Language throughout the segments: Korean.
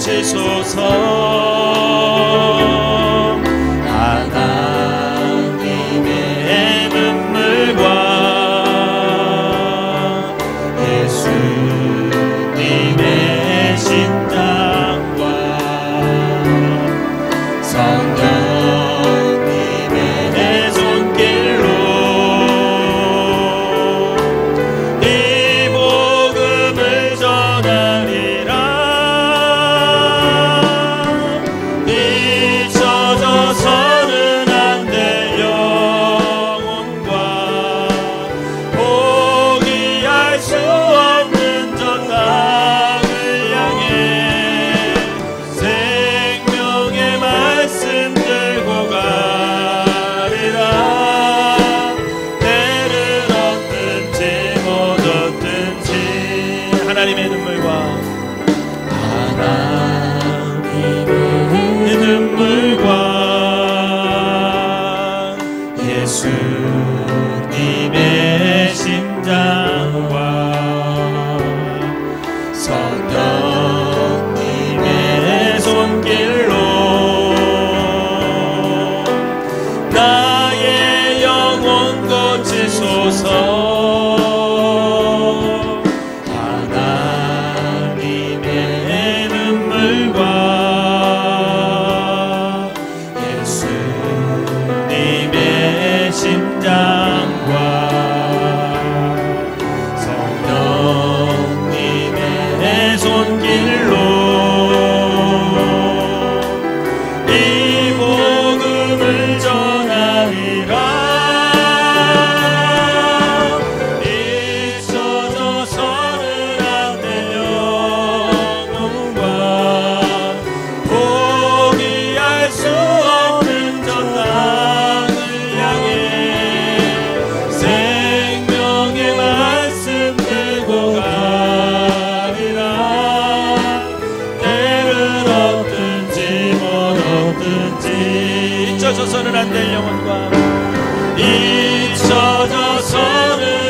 고치소서. 하나님의 눈물과 예수님의 심장과 성령님의 손길로 이 복음을 전하리라. 잊혀져서는 안 될 영혼과 포기할 수 없는 저 땅을 향해 생명의 말씀 들고 가리라. 때를 얻든지 못 얻든지 하나님의 눈물과 예수님의 심장과 성령님의 손길로 나의 영혼 고치소서. 하나님의 눈물과 예수님의 심장과 성령님의 손길로 이 복음을 전하리라. 잊혀져서는 안 될 영혼과 포기할 수 없는 저 땅을 향해 생명의 말씀 들고 가리라. 때를 얻든지 못 얻든지 잊혀져서는 안 될 영혼과 잊혀져서는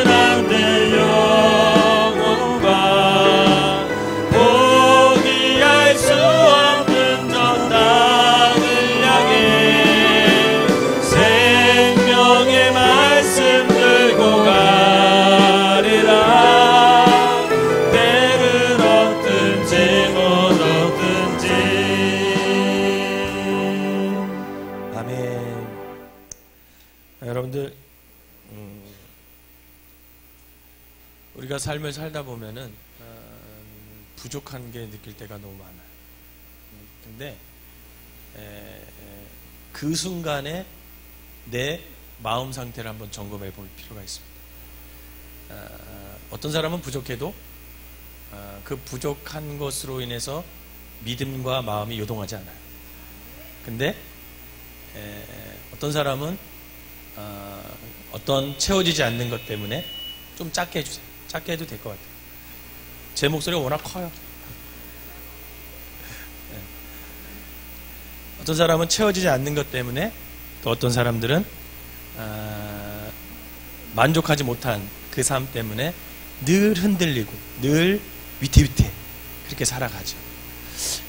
안 될 영혼과 포기할 수 없는 저 땅을 향해 생명의 말씀 들고 가리라. 때를 얻든지 못 얻든지. 아멘. 여러분들, 우리가 삶을 살다 보면은 부족한 게 느낄 때가 너무 많아요. 근데 그 순간에 내 마음 상태를 한번 점검해 볼 필요가 있습니다. 어떤 사람은 부족해도 그 부족한 것으로 인해서 믿음과 마음이 요동하지 않아요. 근데 어떤 사람은 어떤 채워지지 않는 것 때문에 좀 작게 해주세요. 작게 해도 될 것 같아요. 제 목소리가 워낙 커요. 어떤 사람은 채워지지 않는 것 때문에, 또 어떤 사람들은 만족하지 못한 그 삶 때문에 늘 흔들리고 늘 위태위태 그렇게 살아가죠.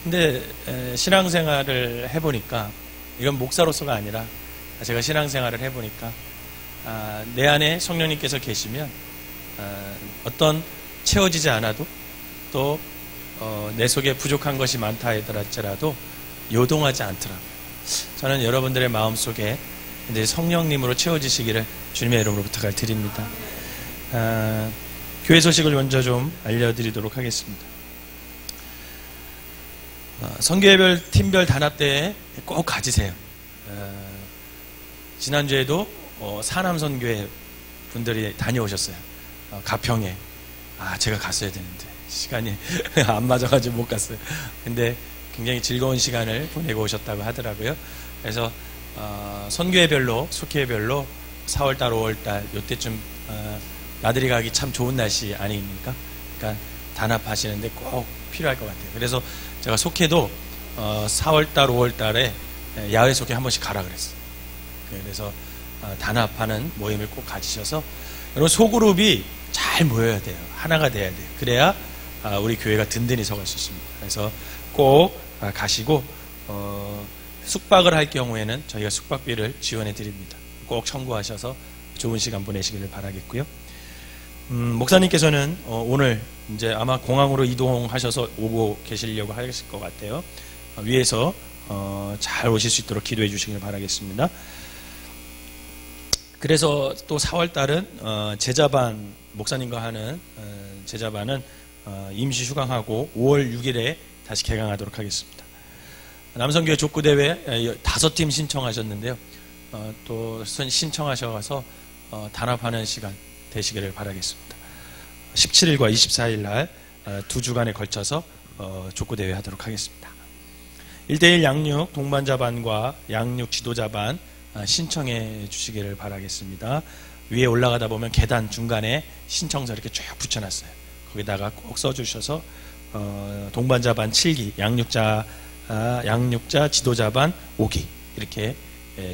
근데 신앙생활을 해보니까, 이건 목사로서가 아니라 제가 신앙생활을 해보니까 내 안에 성령님께서 계시면 어떤 채워지지 않아도, 또 내 속에 부족한 것이 많다 하더라도 요동하지 않더라고요. 저는 여러분들의 마음속에 이제 성령님으로 채워지시기를 주님의 이름으로 부탁을 드립니다. 교회 소식을 먼저 좀 알려드리도록 하겠습니다. 선교회별 팀별 단합 때에 꼭 가지세요. 지난주에도 사남선교회 분들이 다녀오셨어요. 가평에. 제가 갔어야 되는데 시간이 안 맞아가지고 못 갔어요. 근데 굉장히 즐거운 시간을 보내고 오셨다고 하더라고요. 그래서 선교회별로, 속회별로 4월달, 5월달 요때쯤 나들이 가기 참 좋은 날씨 아닙니까? 그러니까 단합하시는데 꼭 필요할 것 같아요. 그래서 제가 속회도 4월달, 5월달에 야외 속회 한 번씩 가라 그랬어요. 그래서 단합하는 모임을 꼭 가지셔서, 여러분 소그룹이 잘 모여야 돼요. 하나가 돼야 돼요. 그래야 우리 교회가 든든히 서갈 수 있습니다. 그래서 꼭 가시고 숙박을 할 경우에는 저희가 숙박비를 지원해 드립니다. 꼭 청구하셔서 좋은 시간 보내시기를 바라겠고요. 목사님께서는 오늘 이제 아마 공항으로 이동하셔서 오고 계시려고 하실 것 같아요. 위에서 잘 오실 수 있도록 기도해 주시길 바라겠습니다. 그래서 또 4월 달은 제자반, 목사님과 하는 제자반은 임시 휴강하고 5월 6일에 다시 개강하도록 하겠습니다. 남성교회 족구대회 5팀 신청하셨는데요. 또 신청하셔서 단합하는 시간 되시기를 바라겠습니다. 17일과 24일 날 2주간에 걸쳐서 족구대회 하도록 하겠습니다. 1대1 양육 동반자반과 양육 지도자반 신청해 주시기를 바라겠습니다. 위에 올라가다 보면 계단 중간에 신청서 이렇게 쭉 붙여놨어요. 거기다가 꼭 써주셔서 동반자반 7기, 양육자 지도자반 5기 이렇게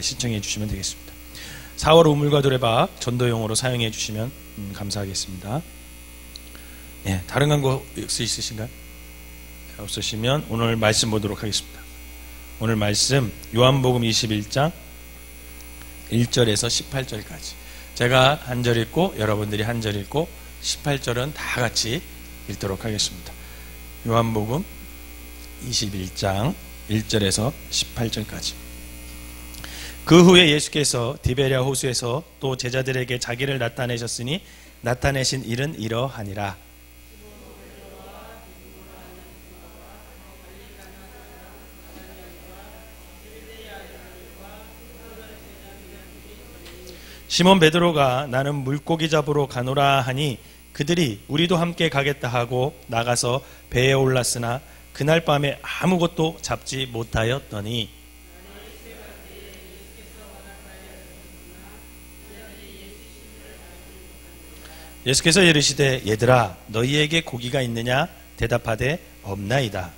신청해 주시면 되겠습니다. 4월 우물과 노래박 전도용으로 사용해 주시면 감사하겠습니다. 예, 다른 광고 있으신가요? 없으시면 오늘 말씀 보도록 하겠습니다. 오늘 말씀 요한복음 21장 1절에서 18절까지 제가 한 절 읽고 여러분들이 한 절 읽고 18절은 다 같이 읽도록 하겠습니다. 요한복음 21장 1절에서 18절까지. 그 후에 예수께서 디베랴 호수에서 또 제자들에게 자기를 나타내셨으니 나타내신 일은 이러하니라. 시몬 베드로가 나는 물고기 잡으러 가노라 하니 그들이 우리도 함께 가겠다 하고 나가서 배에 올랐으나 그날 밤에 아무것도 잡지 못하였더니 예수께서 이르시되 얘들아 너희에게 고기가 있느냐 대답하되 없나이다.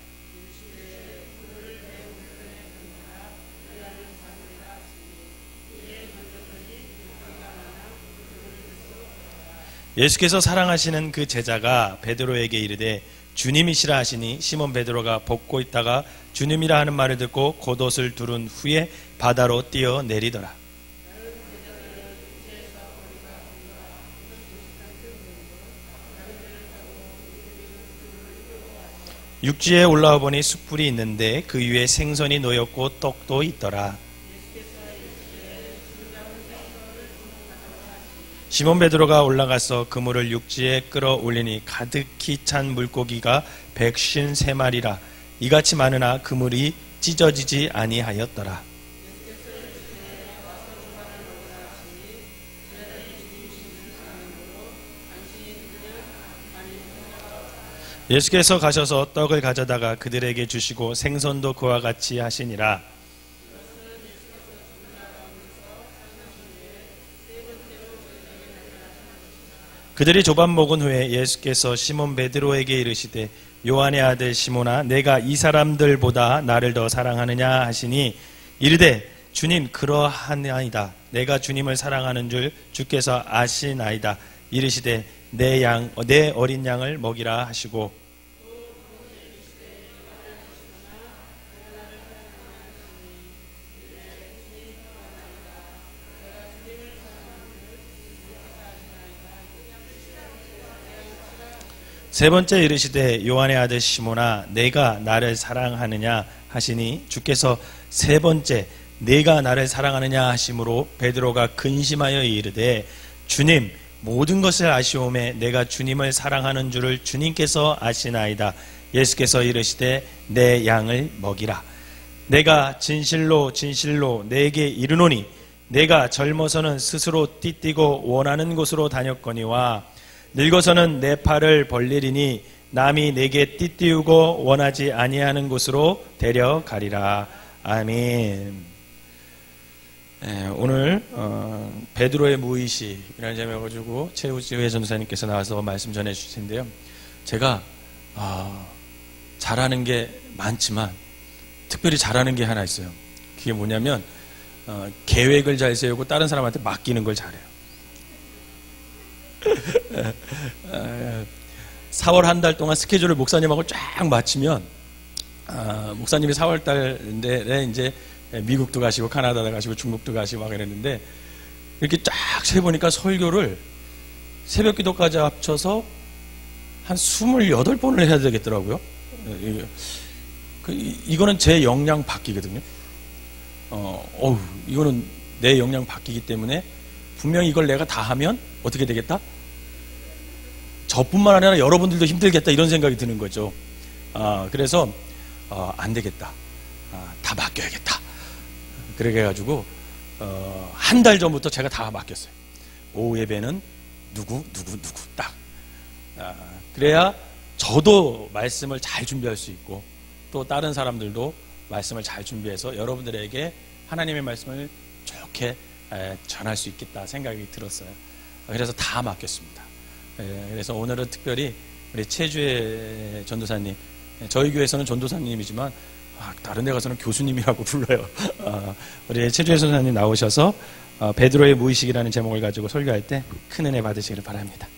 예수께서 사랑하시는 그 제자가 베드로에게 이르되 주님이시라 하시니 시몬 베드로가 벗고 있다가 주님이라 하는 말을 듣고 겉옷을 두른 후에 바다로 뛰어내리더라. 육지에 올라와 보니 숯불이 있는데 그 위에 생선이 놓였고 떡도 있더라. 시몬 베드로가 올라가서 그물을 육지에 끌어올리니 가득히 찬 물고기가 153마리라. 이같이 많으나 그물이 찢어지지 아니하였더라. 예수께서 가셔서 떡을 가져다가 그들에게 주시고 생선도 그와 같이 하시니라. 그들이 조반 먹은 후에 예수께서 시몬 베드로에게 이르시되 요한의 아들 시몬아 내가 이 사람들보다 나를 더 사랑하느냐 하시니 이르되 주님 그러하나이다. 내가 주님을 사랑하는 줄 주께서 아시나이다. 이르시되 내 어린 양을 먹이라 하시고 세 번째 이르시되 요한의 아들 시몬아 내가 나를 사랑하느냐 하시니 주께서 세 번째 내가 나를 사랑하느냐 하심으로 베드로가 근심하여 이르되 주님 모든 것을 아시오매 내가 주님을 사랑하는 줄을 주님께서 아시나이다. 예수께서 이르시되 내 양을 먹이라. 내가 진실로 진실로 내게 이르노니 내가 젊어서는 스스로 띠띠고 원하는 곳으로 다녔거니와 늙어서는 내 팔을 벌리리니 남이 내게 띠띠우고 원하지 아니하는 곳으로 데려가리라. 아멘. 오늘 베드로의 무의식이라는 제목을 가지고 최우지회 전도사님께서 나와서 말씀 전해 주실 텐데요. 제가 잘하는 게 많지만 특별히 잘하는 게 하나 있어요. 그게 뭐냐면 계획을 잘 세우고 다른 사람한테 맡기는 걸 잘해요. 4월 한 달 동안 스케줄을 목사님하고 쫙 맞추면 목사님이 4월 달인데 이제 미국도 가시고 카나다도 가시고 중국도 가시고 막 이랬는데 이렇게 쫙 세보니까 설교를 새벽 기도까지 합쳐서 한 28번을 해야 되겠더라고요. 이거는 제 역량 바뀌거든요. 이거는 내 역량 바뀌기 때문에 분명히 이걸 내가 다 하면 어떻게 되겠다? 저뿐만 아니라 여러분들도 힘들겠다 이런 생각이 드는 거죠. 그래서 안 되겠다. 다 맡겨야겠다. 그렇게 해가지고 한 달 전부터 제가 다 맡겼어요. 오후 예배는 누구 딱. 그래야 저도 말씀을 잘 준비할 수 있고 또 다른 사람들도 말씀을 잘 준비해서 여러분들에게 하나님의 말씀을 좋게 전할 수 있겠다 생각이 들었어요. 그래서 다 맡겼습니다. 그래서 오늘은 특별히 우리 최주혜 전도사님, 저희 교회에서는 전도사님이지만 다른 데 가서는 교수님이라고 불러요. 우리 최주혜 전도사님 나오셔서 베드로의 무의식이라는 제목을 가지고 설교할 때 큰 은혜 받으시기를 바랍니다.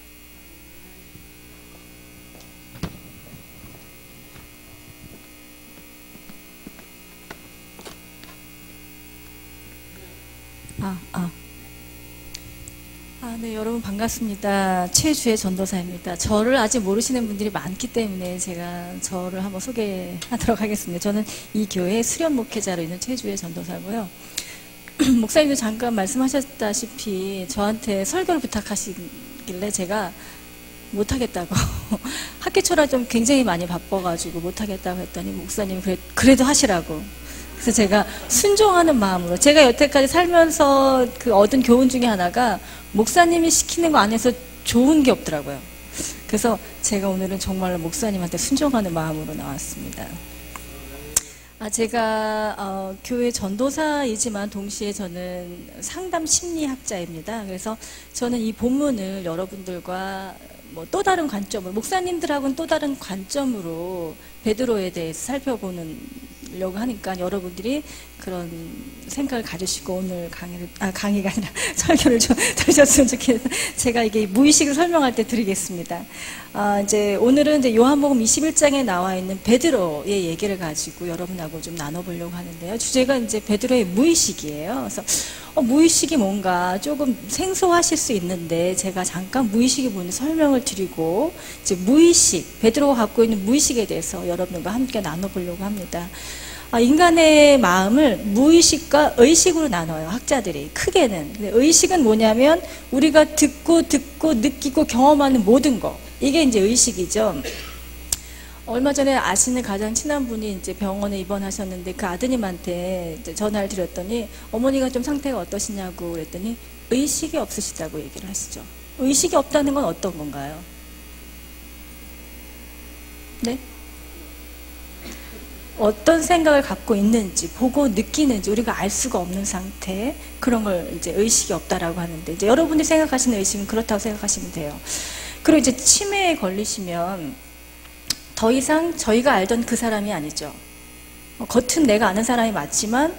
네, 여러분 반갑습니다. 최주혜 전도사입니다. 저를 아직 모르시는 분들이 많기 때문에 제가 저를 한번 소개하도록 하겠습니다. 저는 이 교회 수련 목회자로 있는 최주혜 전도사고요. 목사님도 잠깐 말씀하셨다시피 저한테 설교를 부탁하시길래 제가 못하겠다고 학기 초라 좀 굉장히 많이 바빠가지고 못하겠다고 했더니 목사님이 그래도 하시라고. 그래서 제가 순종하는 마음으로, 제가 여태까지 살면서 얻은 교훈 중에 하나가 목사님이 시키는 거 안에서 좋은 게 없더라고요. 그래서 제가 오늘은 정말로 목사님한테 순종하는 마음으로 나왔습니다. 제가 교회 전도사이지만 동시에 저는 상담 심리학자입니다. 그래서 저는 이 본문을 여러분들과 또 다른 관점으로, 목사님들하고는 또 다른 관점으로 베드로에 대해서 살펴보려고 하니까 여러분들이 그런 생각을 가지시고 오늘 강의가 아니라 설교를 좀 들으셨으면 좋겠어요. 제가 이게 무의식을 설명할 때 드리겠습니다. 이제 오늘은 이제 요한복음 21장에 나와 있는 베드로의 얘기를 가지고 여러분하고 좀 나눠보려고 하는데요. 주제가 이제 베드로의 무의식이에요. 그래서 무의식이 뭔가 조금 생소하실 수 있는데 제가 잠깐 무의식이 뭔지 설명을 드리고 이제 무의식, 베드로가 갖고 있는 무의식에 대해서 여러분과 함께 나눠보려고 합니다. 인간의 마음을 무의식과 의식으로 나눠요, 학자들이. 크게는. 근데 의식은 뭐냐면 우리가 듣고 느끼고 경험하는 모든 거. 이게 이제 의식이죠. 얼마 전에 아시는 가장 친한 분이 이제 병원에 입원하셨는데 그 아드님한테 이제 전화를 드렸더니 어머니가 좀 상태가 어떠시냐고 그랬더니 의식이 없으시다고 얘기를 하시죠. 의식이 없다는 건 어떤 건가요? 네? 어떤 생각을 갖고 있는지, 보고 느끼는지 우리가 알 수가 없는 상태, 그런 걸 이제 의식이 없다라고 하는데, 이제 여러분이 생각하시는 의식은 그렇다고 생각하시면 돼요. 그리고 이제 치매에 걸리시면 더 이상 저희가 알던 그 사람이 아니죠. 겉은 내가 아는 사람이 맞지만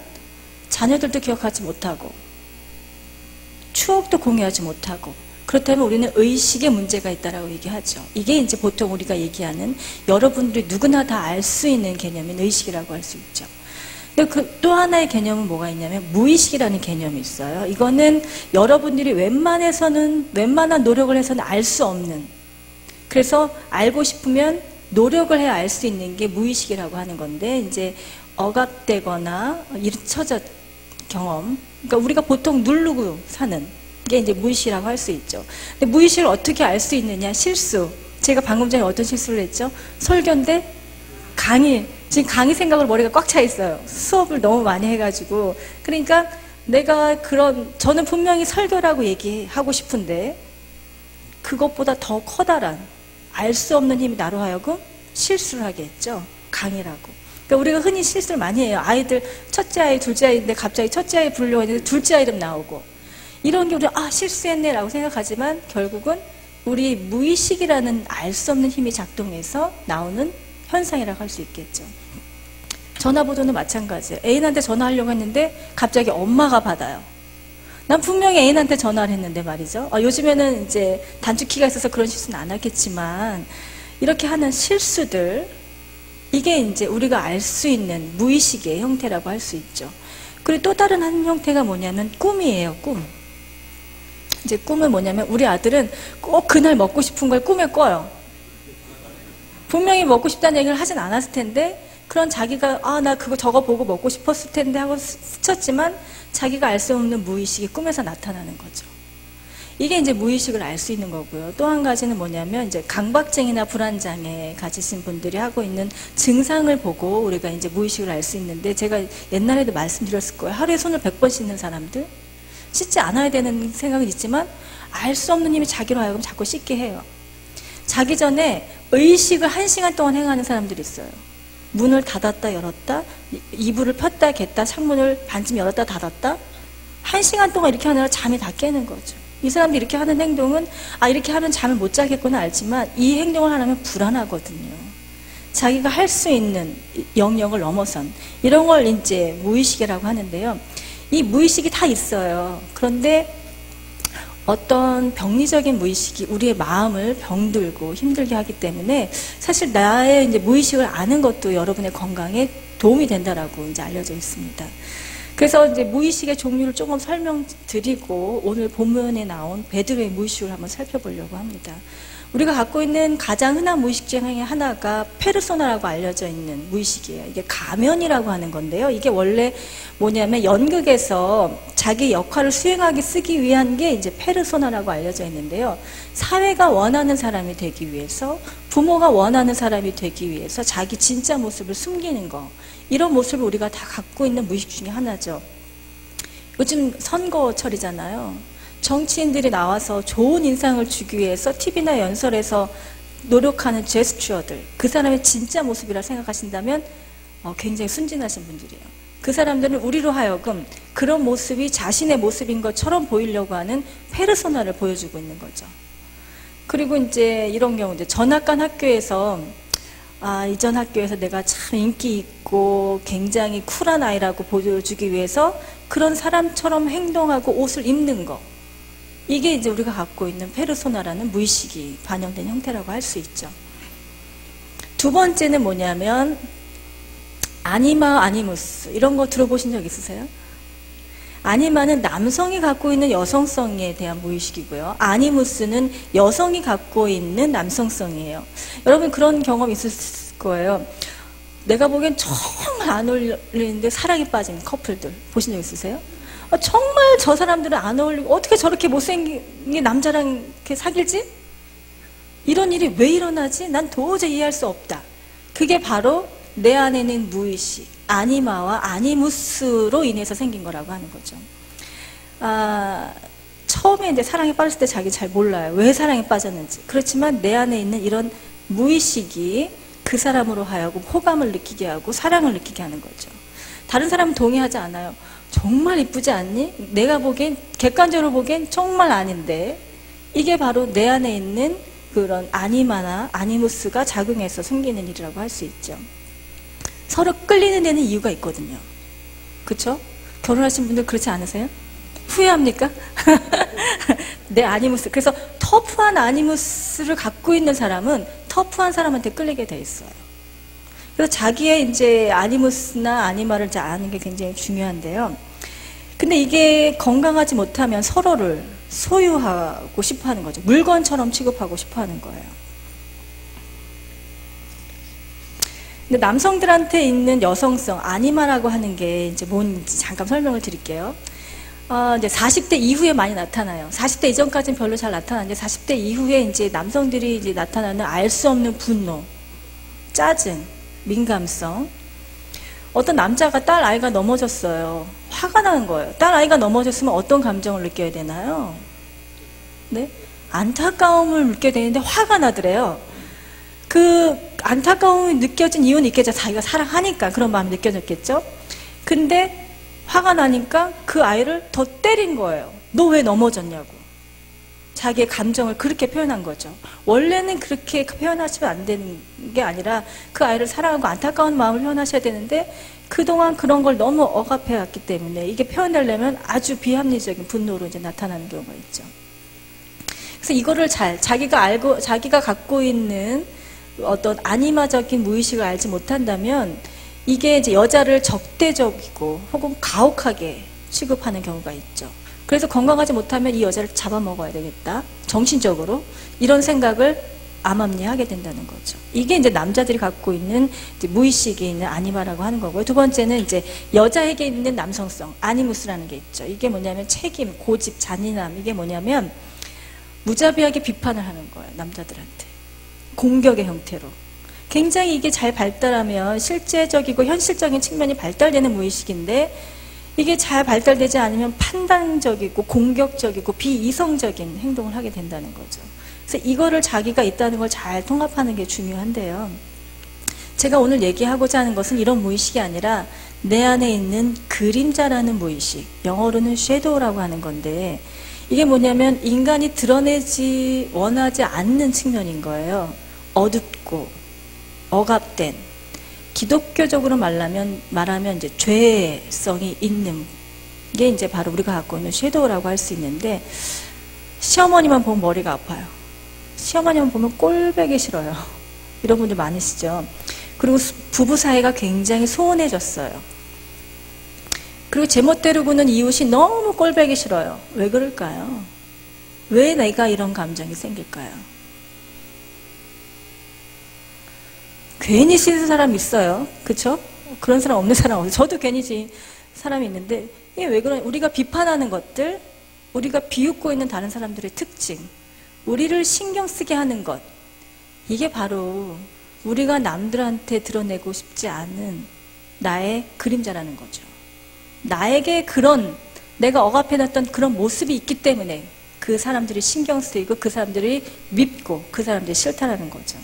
자녀들도 기억하지 못하고 추억도 공유하지 못하고, 그렇다면 우리는 의식에 문제가 있다라고 얘기하죠. 이게 이제 보통 우리가 얘기하는, 여러분들이 누구나 다 알 수 있는 개념인 의식이라고 할 수 있죠. 근데 또 하나의 개념은 뭐가 있냐면 무의식이라는 개념이 있어요. 이거는 여러분들이 웬만한 노력을 해서는 알 수 없는, 그래서 알고 싶으면 노력을 해야 알 수 있는 게 무의식이라고 하는 건데, 이제 억압되거나 잊혀졌 경험, 그러니까 우리가 보통 누르고 사는 게 이제 무의식이라고 할 수 있죠. 근데 무의식을 어떻게 알 수 있느냐? 실수. 제가 방금 전에 어떤 실수를 했죠? 설교인데 지금 강의 생각으로 머리가 꽉 차 있어요. 수업을 너무 많이 해가지고. 그러니까 저는 분명히 설교라고 얘기하고 싶은데 그것보다 더 커다란 알 수 없는 힘이 나로 하여금 실수를 하게 했죠. 강의라고. 그러니까 우리가 흔히 실수를 많이 해요. 아이들 첫째 아이, 둘째 아이인데 갑자기 첫째 아이 부르려고 했는데 둘째 아이 이름 나오고, 이런 게 우리가 실수했네 라고 생각하지만 결국은 우리 무의식이라는 알 수 없는 힘이 작동해서 나오는 현상이라고 할 수 있겠죠. 전화번호는 마찬가지예요. 애인한테 전화하려고 했는데 갑자기 엄마가 받아요. 난 분명히 애인한테 전화를 했는데 말이죠. 요즘에는 이제 단축키가 있어서 그런 실수는 안 하겠지만, 이렇게 하는 실수들, 이게 이제 우리가 알 수 있는 무의식의 형태라고 할 수 있죠. 그리고 또 다른 한 형태가 뭐냐면 꿈이에요, 꿈. 이제 꿈은 뭐냐면 우리 아들은 꼭 그날 먹고 싶은 걸 꿈에 꿔요. 분명히 먹고 싶다는 얘기를 하진 않았을 텐데 그런 자기가 나 그거 저거 보고 먹고 싶었을 텐데 하고 스쳤지만 자기가 알 수 없는 무의식이 꿈에서 나타나는 거죠. 이게 이제 무의식을 알 수 있는 거고요. 또 한 가지는 뭐냐면 이제 강박증이나 불안장애 가지신 분들이 하고 있는 증상을 보고 우리가 이제 무의식을 알 수 있는데 제가 옛날에도 말씀드렸을 거예요. 하루에 손을 100번 씻는 사람들 씻지 않아야 되는 생각은 있지만 알 수 없는 힘이 자기로 하여금 자꾸 씻게 해요. 자기 전에 의식을 1시간 동안 행하는 사람들이 있어요. 문을 닫았다 열었다 이불을 폈다 갰다 창문을 반쯤 열었다 닫았다 1시간 동안 이렇게 하느라 잠이 다 깨는 거죠. 이 사람들이 이렇게 하는 행동은 이렇게 하면 잠을 못 자겠구나 알지만 이 행동을 하려면 불안하거든요. 자기가 할 수 있는 영역을 넘어선 이런 걸 이제 무의식이라고 하는데요. 이 무의식이 다 있어요. 그런데 어떤 병리적인 무의식이 우리의 마음을 병들고 힘들게 하기 때문에 사실 나의 이제 무의식을 아는 것도 여러분의 건강에 도움이 된다라고 이제 알려져 있습니다. 그래서 이제 무의식의 종류를 조금 설명드리고 오늘 본문에 나온 베드로의 무의식을 한번 살펴보려고 합니다. 우리가 갖고 있는 가장 흔한 무의식 중에 하나가 페르소나라고 알려져 있는 무의식이에요. 이게 가면이라고 하는 건데요. 이게 원래 뭐냐면 연극에서 자기 역할을 수행하기 쓰기 위한 게 이제 페르소나라고 알려져 있는데요. 사회가 원하는 사람이 되기 위해서 부모가 원하는 사람이 되기 위해서 자기 진짜 모습을 숨기는 거 이런 모습을 우리가 다 갖고 있는 무의식 중에 하나죠. 요즘 선거철이잖아요. 정치인들이 나와서 좋은 인상을 주기 위해서 TV나 연설에서 노력하는 제스처들 그 사람의 진짜 모습이라 생각하신다면 굉장히 순진하신 분들이에요. 그 사람들은 우리로 하여금 그런 모습이 자신의 모습인 것처럼 보이려고 하는 페르소나를 보여주고 있는 거죠. 그리고 이제 이런 경우인데 전학간 학교에서 이전 학교에서 내가 참 인기 있고 굉장히 쿨한 아이라고 보여주기 위해서 그런 사람처럼 행동하고 옷을 입는 거 이게 이제 우리가 갖고 있는 페르소나라는 무의식이 반영된 형태라고 할 수 있죠. 두 번째는 뭐냐면 아니마, 아니무스 이런 거 들어보신 적 있으세요? 아니마는 남성이 갖고 있는 여성성에 대한 무의식이고요. 아니무스는 여성이 갖고 있는 남성성이에요. 여러분 그런 경험 있을 거예요. 내가 보기엔 정말 안 어울리는데 사랑에 빠진 커플들 보신 적 있으세요? 정말 저 사람들은 안 어울리고 어떻게 저렇게 못생긴 남자랑 이렇게 사귈지? 이런 일이 왜 일어나지? 난 도저히 이해할 수 없다. 그게 바로 내 안에 있는 무의식, 아니마와 아니무스로 인해서 생긴 거라고 하는 거죠. 처음에 이제 사랑에 빠졌을 때 자기 잘 몰라요. 왜 사랑에 빠졌는지. 그렇지만 내 안에 있는 이런 무의식이 그 사람으로 하여금 호감을 느끼게 하고 사랑을 느끼게 하는 거죠. 다른 사람은 동의하지 않아요. 정말 이쁘지 않니? 내가 보기엔 객관적으로 보기엔 정말 아닌데 이게 바로 내 안에 있는 그런 아니마나 아니무스가 작용해서 생기는 일이라고 할 수 있죠. 서로 끌리는 데는 이유가 있거든요. 그렇죠? 결혼하신 분들 그렇지 않으세요? 후회합니까? 내 아니무스. 그래서 터프한 아니무스를 갖고 있는 사람은 터프한 사람한테 끌리게 돼 있어요. 그래서 자기의 이제 아니무스나 아니마를 이제 아는 게 굉장히 중요한데요. 근데 이게 건강하지 못하면 서로를 소유하고 싶어 하는 거죠. 물건처럼 취급하고 싶어 하는 거예요. 근데 남성들한테 있는 여성성, 아니마라고 하는 게 이제 뭔지 잠깐 설명을 드릴게요. 이제 40대 이후에 많이 나타나요. 40대 이전까지는 별로 잘 나타나는데 40대 이후에 이제 남성들이 이제 나타나는 알 수 없는 분노, 짜증, 민감성. 어떤 남자가 딸 아이가 넘어졌어요. 화가 나는 거예요. 딸 아이가 넘어졌으면 어떤 감정을 느껴야 되나요? 네? 안타까움을 느껴야 되는데 화가 나더래요. 그 안타까움이 느껴진 이유는 있겠죠. 자기가 사랑하니까 그런 마음이 느껴졌겠죠. 근데 화가 나니까 그 아이를 더 때린 거예요. 너 왜 넘어졌냐고. 자기의 감정을 그렇게 표현한 거죠. 원래는 그렇게 표현하시면 안 되는 게 아니라 그 아이를 사랑하고 안타까운 마음을 표현하셔야 되는데 그동안 그런 걸 너무 억압해왔기 때문에 이게 표현되려면 아주 비합리적인 분노로 이제 나타나는 경우가 있죠. 그래서 이거를 자기가 갖고 있는 어떤 아니마적인 무의식을 알지 못한다면 이게 이제 여자를 적대적이고 혹은 가혹하게 취급하는 경우가 있죠. 그래서 건강하지 못하면 이 여자를 잡아먹어야 되겠다. 정신적으로 이런 생각을 암암리하게 된다는 거죠. 이게 이제 남자들이 갖고 있는 이제 무의식에 있는 아니마라고 하는 거고요. 두 번째는 이제 여자에게 있는 남성성, 아니무스라는 게 있죠. 이게 뭐냐면 책임, 고집, 잔인함. 이게 뭐냐면 무자비하게 비판을 하는 거예요. 남자들한테. 공격의 형태로. 굉장히 이게 잘 발달하면 실제적이고 현실적인 측면이 발달되는 무의식인데 이게 잘 발달되지 않으면 판단적이고 공격적이고 비이성적인 행동을 하게 된다는 거죠. 그래서 이거를 자기가 있다는 걸 잘 통합하는 게 중요한데요. 제가 오늘 얘기하고자 하는 것은 이런 무의식이 아니라 내 안에 있는 그림자라는 무의식, 영어로는 shadow라고 하는 건데 이게 뭐냐면 인간이 드러내지 원하지 않는 측면인 거예요. 어둡고 억압된, 기독교적으로 말하면 이제 죄성이 있는 게 이제 바로 우리가 갖고 있는 섀도우라고 할 수 있는데 시어머니만 보면 머리가 아파요. 시어머니만 보면 꼴보기 싫어요. 이런 분들 많으시죠. 그리고 부부 사이가 굉장히 소원해졌어요. 그리고 제멋대로 구는 이웃이 너무 꼴보기 싫어요. 왜 그럴까요? 왜 내가 이런 감정이 생길까요? 괜히 씻은 사람 있어요. 그쵸? 그런 사람 없는 사람 없어요. 저도 괜히 진 사람이 있는데 이게 왜 그러냐? 우리가 비판하는 것들, 우리가 비웃고 있는 다른 사람들의 특징, 우리를 신경 쓰게 하는 것, 이게 바로 우리가 남들한테 드러내고 싶지 않은 나의 그림자라는 거죠. 나에게 그런 내가 억압해놨던 그런 모습이 있기 때문에 그 사람들이 신경 쓰이고 그 사람들이 밉고 그 사람들이 싫다라는 거죠.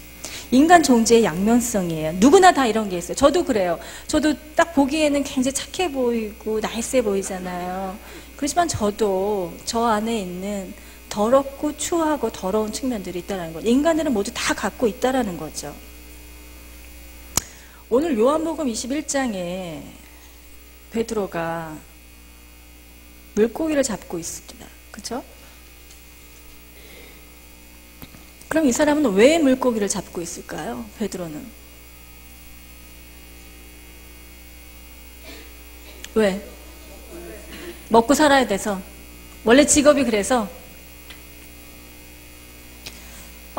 인간 존재의 양면성이에요. 누구나 다 이런 게 있어요. 저도 그래요. 저도 딱 보기에는 굉장히 착해 보이고 나이스해 보이잖아요. 그렇지만 저도 저 안에 있는 더럽고 추하고 더러운 측면들이 있다는 거죠. 인간들은 모두 다 갖고 있다는 거죠. 오늘 요한복음 21장에 베드로가 물고기를 잡고 있습니다. 그렇죠? 그럼 이 사람은 왜 물고기를 잡고 있을까요? 베드로는. 왜? 먹고 살아야 돼서. 원래 직업이 그래서.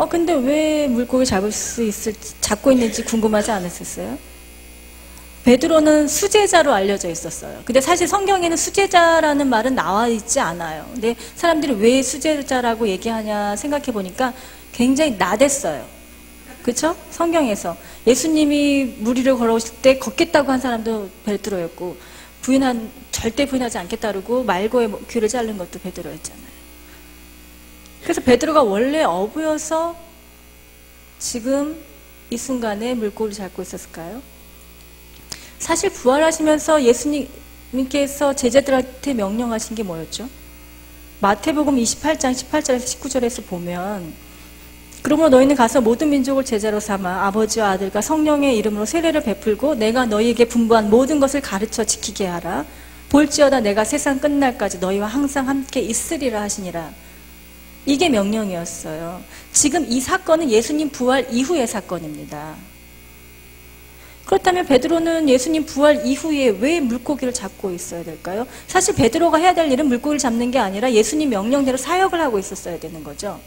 근데 왜 물고기 잡고 있는지 궁금하지 않으셨어요? 베드로는 수제자로 알려져 있었어요. 근데 사실 성경에는 수제자라는 말은 나와 있지 않아요. 근데 사람들이 왜 수제자라고 얘기하냐 생각해 보니까 굉장히 나댔어요. 그렇죠? 성경에서 예수님이 물 위를 걸어오실 때 걷겠다고 한 사람도 베드로였고 절대 부인하지 않겠다 그러고 말고의 귀를 자른 것도 베드로였잖아요. 그래서 베드로가 원래 어부여서 지금 이 순간에 물고기를 잡고 있었을까요? 사실 부활하시면서 예수님께서 제자들한테 명령하신 게 뭐였죠? 마태복음 28장 18절에서 19절에서 보면 그러므로 너희는 가서 모든 민족을 제자로 삼아 아버지와 아들과 성령의 이름으로 세례를 베풀고 내가 너희에게 분부한 모든 것을 가르쳐 지키게 하라. 볼지어다 내가 세상 끝날까지 너희와 항상 함께 있으리라 하시니라. 이게 명령이었어요. 지금 이 사건은 예수님 부활 이후의 사건입니다. 그렇다면 베드로는 예수님 부활 이후에 왜 물고기를 잡고 있어야 될까요? 사실 베드로가 해야 될 일은 물고기를 잡는 게 아니라 예수님 명령대로 사역을 하고 있었어야 되는 거죠.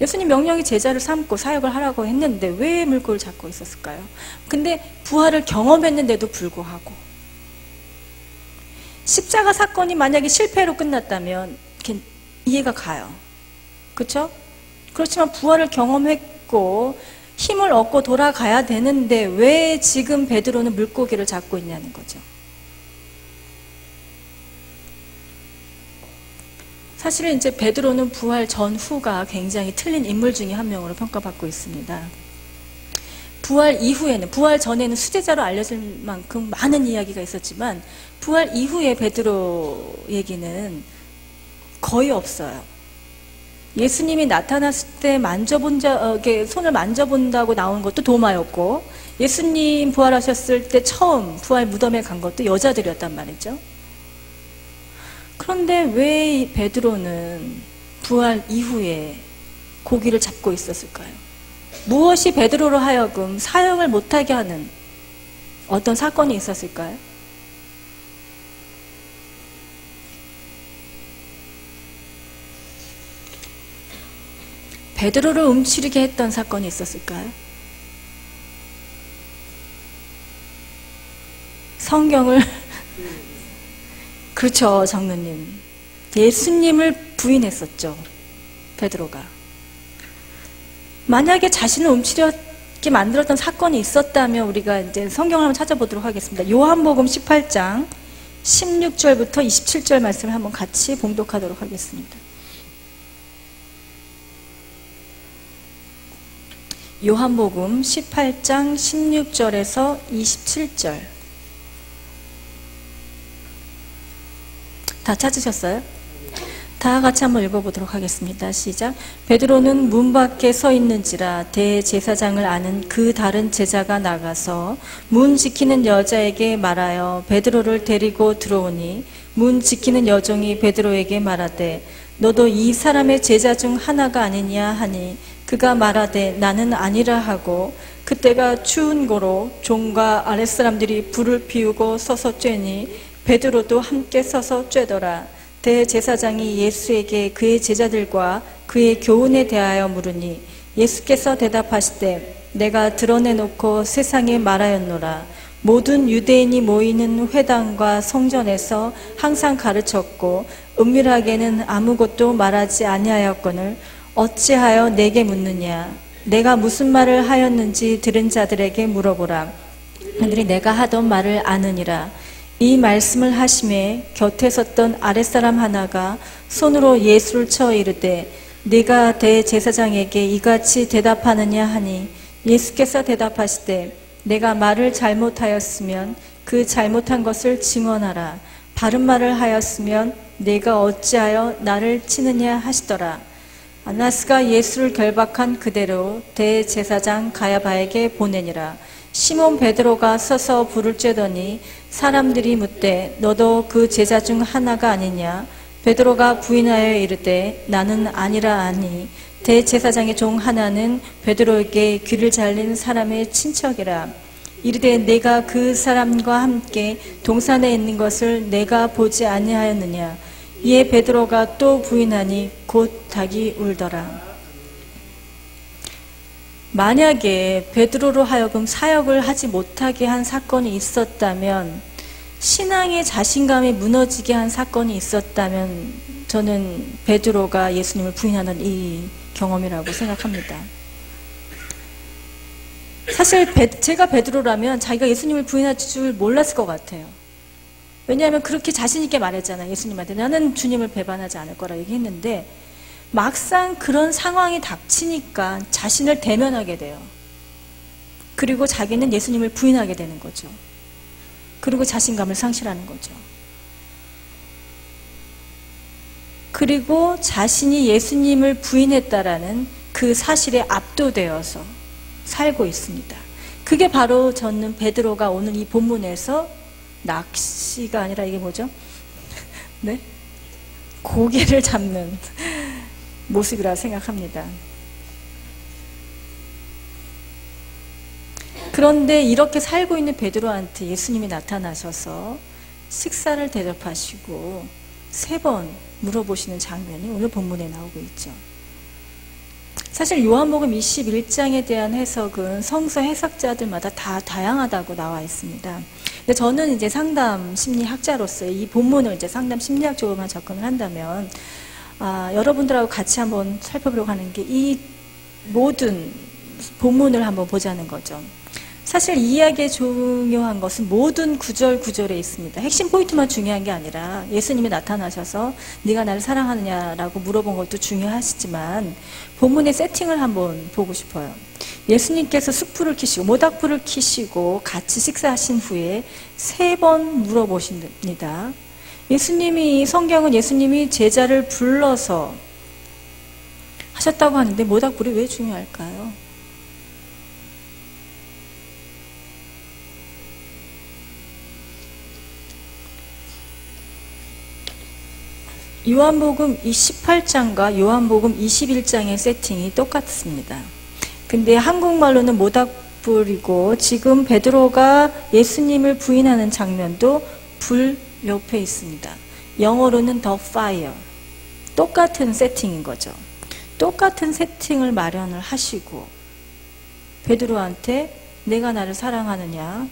예수님 명령이 제자를 삼고 사역을 하라고 했는데 왜 물고기를 잡고 있었을까요? 근데 부활을 경험했는데도 불구하고 십자가 사건이 만약에 실패로 끝났다면 이해가 가요. 그렇죠? 그렇지만 부활을 경험했고 힘을 얻고 돌아가야 되는데 왜 지금 베드로는 물고기를 잡고 있냐는 거죠. 사실은 이제 베드로는 부활 전후가 굉장히 틀린 인물 중에 한 명으로 평가받고 있습니다. 부활 이후에는, 부활 전에는 수제자로 알려질 만큼 많은 이야기가 있었지만 부활 이후에 베드로 얘기는 거의 없어요. 예수님이 나타났을 때 손을 만져본다고 나온 것도 도마였고 예수님 부활하셨을 때 처음 부활 무덤에 간 것도 여자들이었단 말이죠. 그런데 왜 베드로는 부활 이후에 고기를 잡고 있었을까요? 무엇이 베드로로 하여금 사역을 못하게 하는 어떤 사건이 있었을까요? 베드로를 움츠리게 했던 사건이 있었을까요? 성경을 그렇죠, 장로님. 예수님을 부인했었죠, 베드로가. 만약에 자신을 움츠렸게 만들었던 사건이 있었다면 우리가 이제 성경을 한번 찾아보도록 하겠습니다. 요한복음 18장 16절부터 27절 말씀을 한번 같이 봉독하도록 하겠습니다. 요한복음 18장 16절에서 27절. 다 찾으셨어요? 다 같이 한번 읽어보도록 하겠습니다. 시작. 베드로는 문 밖에 서 있는지라 대제사장을 아는 그 다른 제자가 나가서 문 지키는 여자에게 말하여 베드로를 데리고 들어오니 문 지키는 여종이 베드로에게 말하되 너도 이 사람의 제자 중 하나가 아니냐 하니 그가 말하되 나는 아니라 하고 그때가 추운 고로 종과 아랫사람들이 불을 피우고 서서 쬐니 베드로도 함께 서서 쬐더라. 대제사장이 예수에게 그의 제자들과 그의 교훈에 대하여 물으니 예수께서 대답하시되 내가 드러내놓고 세상에 말하였노라. 모든 유대인이 모이는 회당과 성전에서 항상 가르쳤고 은밀하게는 아무것도 말하지 아니하였거늘 어찌하여 내게 묻느냐. 내가 무슨 말을 하였는지 들은 자들에게 물어보라. 그들이 내가 하던 말을 아느니라. 이 말씀을 하심에 곁에 섰던 아랫사람 하나가 손으로 예수를 쳐 이르되 네가 대제사장에게 이같이 대답하느냐 하니 예수께서 대답하시되 내가 말을 잘못하였으면 그 잘못한 것을 증언하라. 바른 말을 하였으면 네가 어찌하여 나를 치느냐 하시더라. 안나스가 예수를 결박한 그대로 대제사장 가야바에게 보내니라. 시몬 베드로가 서서 불을 쬐더니 사람들이 묻되 너도 그 제자 중 하나가 아니냐. 베드로가 부인하여 이르되 나는 아니라 하니 대제사장의 종 하나는 베드로에게 귀를 잘린 사람의 친척이라. 이르되 내가 그 사람과 함께 동산에 있는 것을 내가 보지 아니하였느냐. 이에 베드로가 또 부인하니 곧 닭이 울더라. 만약에 베드로로 하여금 사역을 하지 못하게 한 사건이 있었다면, 신앙의 자신감이 무너지게 한 사건이 있었다면 저는 베드로가 예수님을 부인하는 이 경험이라고 생각합니다. 사실 제가 베드로라면 자기가 예수님을 부인할 줄 몰랐을 것 같아요. 왜냐하면 그렇게 자신 있게 말했잖아요. 예수님한테 나는 주님을 배반하지 않을 거라 얘기했는데 막상 그런 상황이 닥치니까 자신을 대면하게 돼요. 그리고 자기는 예수님을 부인하게 되는 거죠. 그리고 자신감을 상실하는 거죠. 그리고 자신이 예수님을 부인했다라는 그 사실에 압도되어서 살고 있습니다. 그게 바로 저는 베드로가 오늘 이 본문에서 낚시가 아니라 이게 뭐죠? 네? 고기를 잡는 모습이라 생각합니다. 그런데 이렇게 살고 있는 베드로한테 예수님이 나타나셔서 식사를 대접하시고 3번 물어보시는 장면이 오늘 본문에 나오고 있죠. 사실 요한복음 21장에 대한 해석은 성서 해석자들마다 다 다양하다고 나와 있습니다. 근데 저는 이제 상담 심리학자로서 이 본문을 이제 상담 심리학적으로만 접근을 한다면, 여러분들하고 같이 한번 살펴보려고 하는 게 이 모든 본문을 한번 보자는 거죠. 사실 이 이야기에 중요한 것은 모든 구절구절에 있습니다. 핵심 포인트만 중요한 게 아니라 예수님이 나타나셔서 네가 나를 사랑하느냐라고 물어본 것도 중요하시지만 본문의 세팅을 한번 보고 싶어요. 예수님께서 숯불을 켜시고 모닥불을 켜시고 같이 식사하신 후에 3번 물어보십니다. 성경은 예수님이 제자를 불러서 하셨다고 하는데 모닥불이 왜 중요할까요? 요한복음 18장과 요한복음 21장의 세팅이 똑같습니다. 근데 한국말로는 모닥불이고 지금 베드로가 예수님을 부인하는 장면도 불 옆에 있습니다. 영어로는 the fire. 똑같은 세팅인 거죠. 똑같은 세팅을 마련을 하시고 베드로한테 내가 나를 사랑하느냐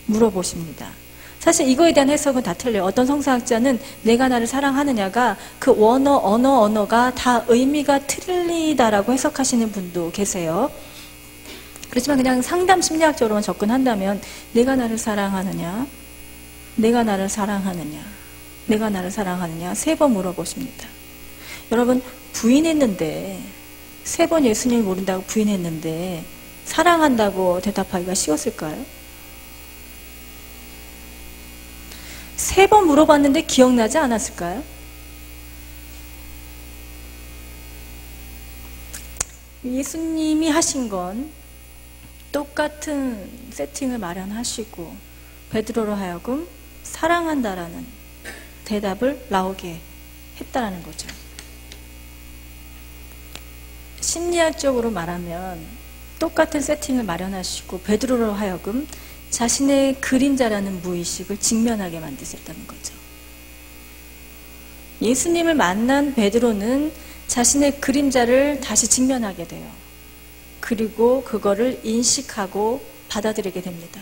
물어보십니다. 사실 이거에 대한 해석은 다 틀려요. 어떤 성서학자는 내가 나를 사랑하느냐가 그 언어가 다 의미가 틀리다라고 해석하시는 분도 계세요. 그렇지만 그냥 상담 심리학적으로만 접근한다면 내가 나를 사랑하느냐, 내가 나를 사랑하느냐, 내가 나를 사랑하느냐 3번 물어보십니다. 여러분 부인했는데 3번 예수님을 모른다고 부인했는데 사랑한다고 대답하기가 쉬웠을까요? 3번 물어봤는데 기억나지 않았을까요? 예수님이 하신 건 똑같은 세팅을 마련하시고 베드로로 하여금 사랑한다라는 대답을 나오게 했다라는 거죠. 심리학적으로 말하면 똑같은 세팅을 마련하시고 베드로로 하여금 자신의 그림자라는 무의식을 직면하게 만드셨다는 거죠. 예수님을 만난 베드로는 자신의 그림자를 다시 직면하게 돼요. 그리고 그거를 인식하고 받아들이게 됩니다.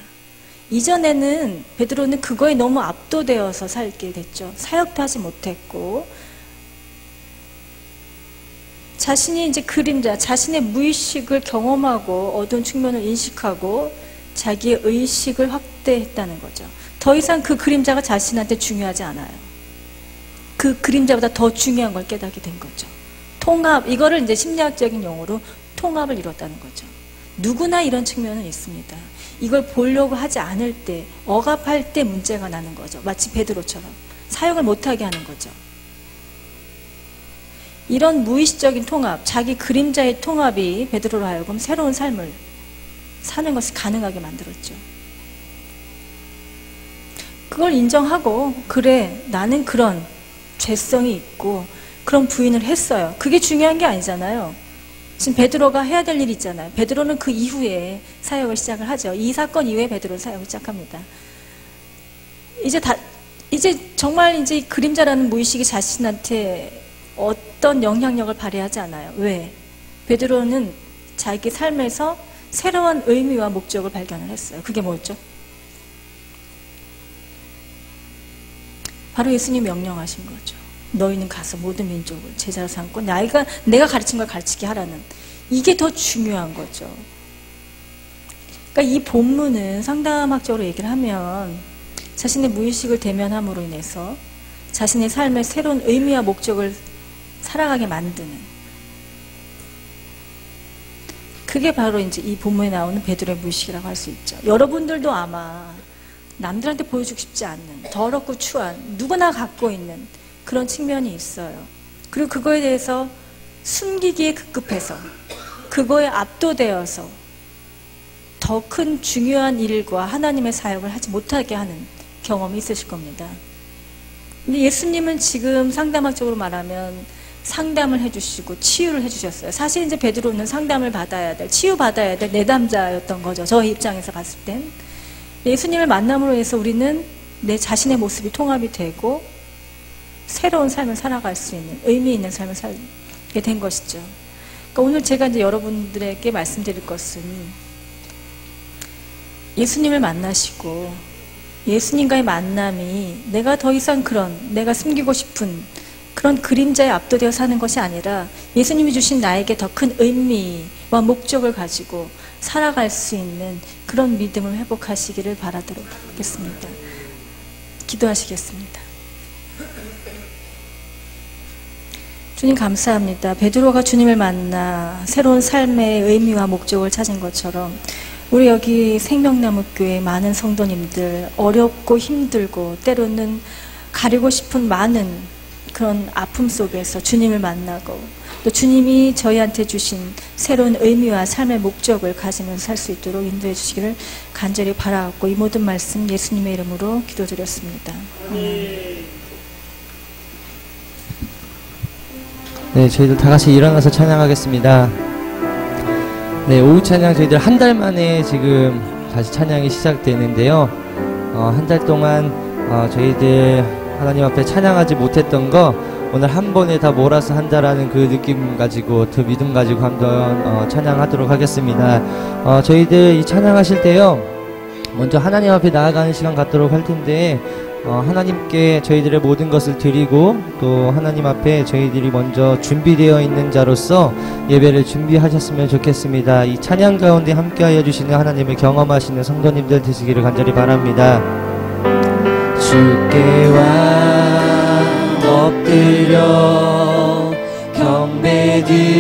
이전에는 베드로는 그거에 너무 압도되어서 살게 됐죠. 사역도 하지 못했고 자신이 이제 그림자, 자신의 무의식을 경험하고 어두운 측면을 인식하고 자기의 의식을 확대했다는 거죠. 더 이상 그 그림자가 자신한테 중요하지 않아요. 그 그림자보다 더 중요한 걸 깨닫게 된 거죠. 통합, 이거를 이제 심리학적인 용어로 통합을 이뤘다는 거죠. 누구나 이런 측면은 있습니다. 이걸 보려고 하지 않을 때, 억압할 때 문제가 나는 거죠. 마치 베드로처럼 사역을 못하게 하는 거죠. 이런 무의식적인 통합, 자기 그림자의 통합이 베드로로 하여금 새로운 삶을 사는 것이 가능하게 만들었죠. 그걸 인정하고 그래 나는 그런 죄성이 있고 그런 부인을 했어요. 그게 중요한 게 아니잖아요. 지금 베드로가 해야 될 일이 있잖아요. 베드로는 그 이후에 사역을 시작을 하죠. 이 사건 이후에 베드로는 사역을 시작합니다. 이제 정말 이제 그림자라는 무의식이 자신한테 어떤 영향력을 발휘하지 않아요. 왜? 베드로는 자기 삶에서 새로운 의미와 목적을 발견을 했어요. 그게 뭐였죠? 바로 예수님 명령하신 거죠. 너희는 가서 모든 민족을 제자로 삼고 내가 가르친 걸 가르치게 하라는, 이게 더 중요한 거죠. 그러니까 이 본문은 상담학적으로 얘기를 하면 자신의 무의식을 대면함으로 인해서 자신의 삶의 새로운 의미와 목적을 살아가게 만드는, 그게 바로 이제 이 본문에 나오는 베드로의 무의식이라고 할 수 있죠. 여러분들도 아마 남들한테 보여주고 싶지 않는 더럽고 추한, 누구나 갖고 있는 그런 측면이 있어요. 그리고 그거에 대해서 숨기기에 급급해서 그거에 압도되어서 더 큰 중요한 일과 하나님의 사역을 하지 못하게 하는 경험이 있으실 겁니다. 근데 예수님은 지금 상담학적으로 말하면 상담을 해주시고 치유를 해주셨어요. 사실 이제 베드로는 상담을 받아야 될, 치유받아야 될 내담자였던 거죠. 저 입장에서 봤을 땐. 예수님을 만남으로 해서 우리는 내 자신의 모습이 통합이 되고 새로운 삶을 살아갈 수 있는, 의미 있는 삶을 살게 된 것이죠. 그러니까 오늘 제가 이제 여러분들에게 말씀드릴 것은 예수님을 만나시고 예수님과의 만남이 내가 더 이상 내가 숨기고 싶은 그런 그림자에 압도되어 사는 것이 아니라 예수님이 주신 나에게 더 큰 의미와 목적을 가지고 살아갈 수 있는 그런 믿음을 회복하시기를 바라도록 하겠습니다. 기도하시겠습니다. 주님 감사합니다. 베드로가 주님을 만나 새로운 삶의 의미와 목적을 찾은 것처럼 우리 여기 생명나무교회 많은 성도님들, 어렵고 힘들고 때로는 가리고 싶은 많은 그런 아픔 속에서 주님을 만나고 또 주님이 저희한테 주신 새로운 의미와 삶의 목적을 가지면서 살 수 있도록 인도해 주시기를 간절히 바라옵고 이 모든 말씀 예수님의 이름으로 기도드렸습니다. 네, 저희들 다 같이 일어나서 찬양하겠습니다. 네, 오후 찬양 저희들 한 달 만에 지금 다시 찬양이 시작되는데요. 한 달 동안 저희들 하나님 앞에 찬양하지 못했던 거 오늘 한 번에 다 몰아서 한다라는 그 느낌 가지고, 그 믿음 가지고 한번 찬양하도록 하겠습니다. 저희들 이 찬양하실 때요, 먼저 하나님 앞에 나아가는 시간 갖도록 할 텐데, 하나님께 저희들의 모든 것을 드리고, 또 하나님 앞에 저희들이 먼저 준비되어 있는 자로서 예배를 준비하셨으면 좋겠습니다. 이 찬양 가운데 함께하여 주시는 하나님을 경험하시는 성도님들 되시기를 간절히 바랍니다. 주께와 엎드려 경배드립니다.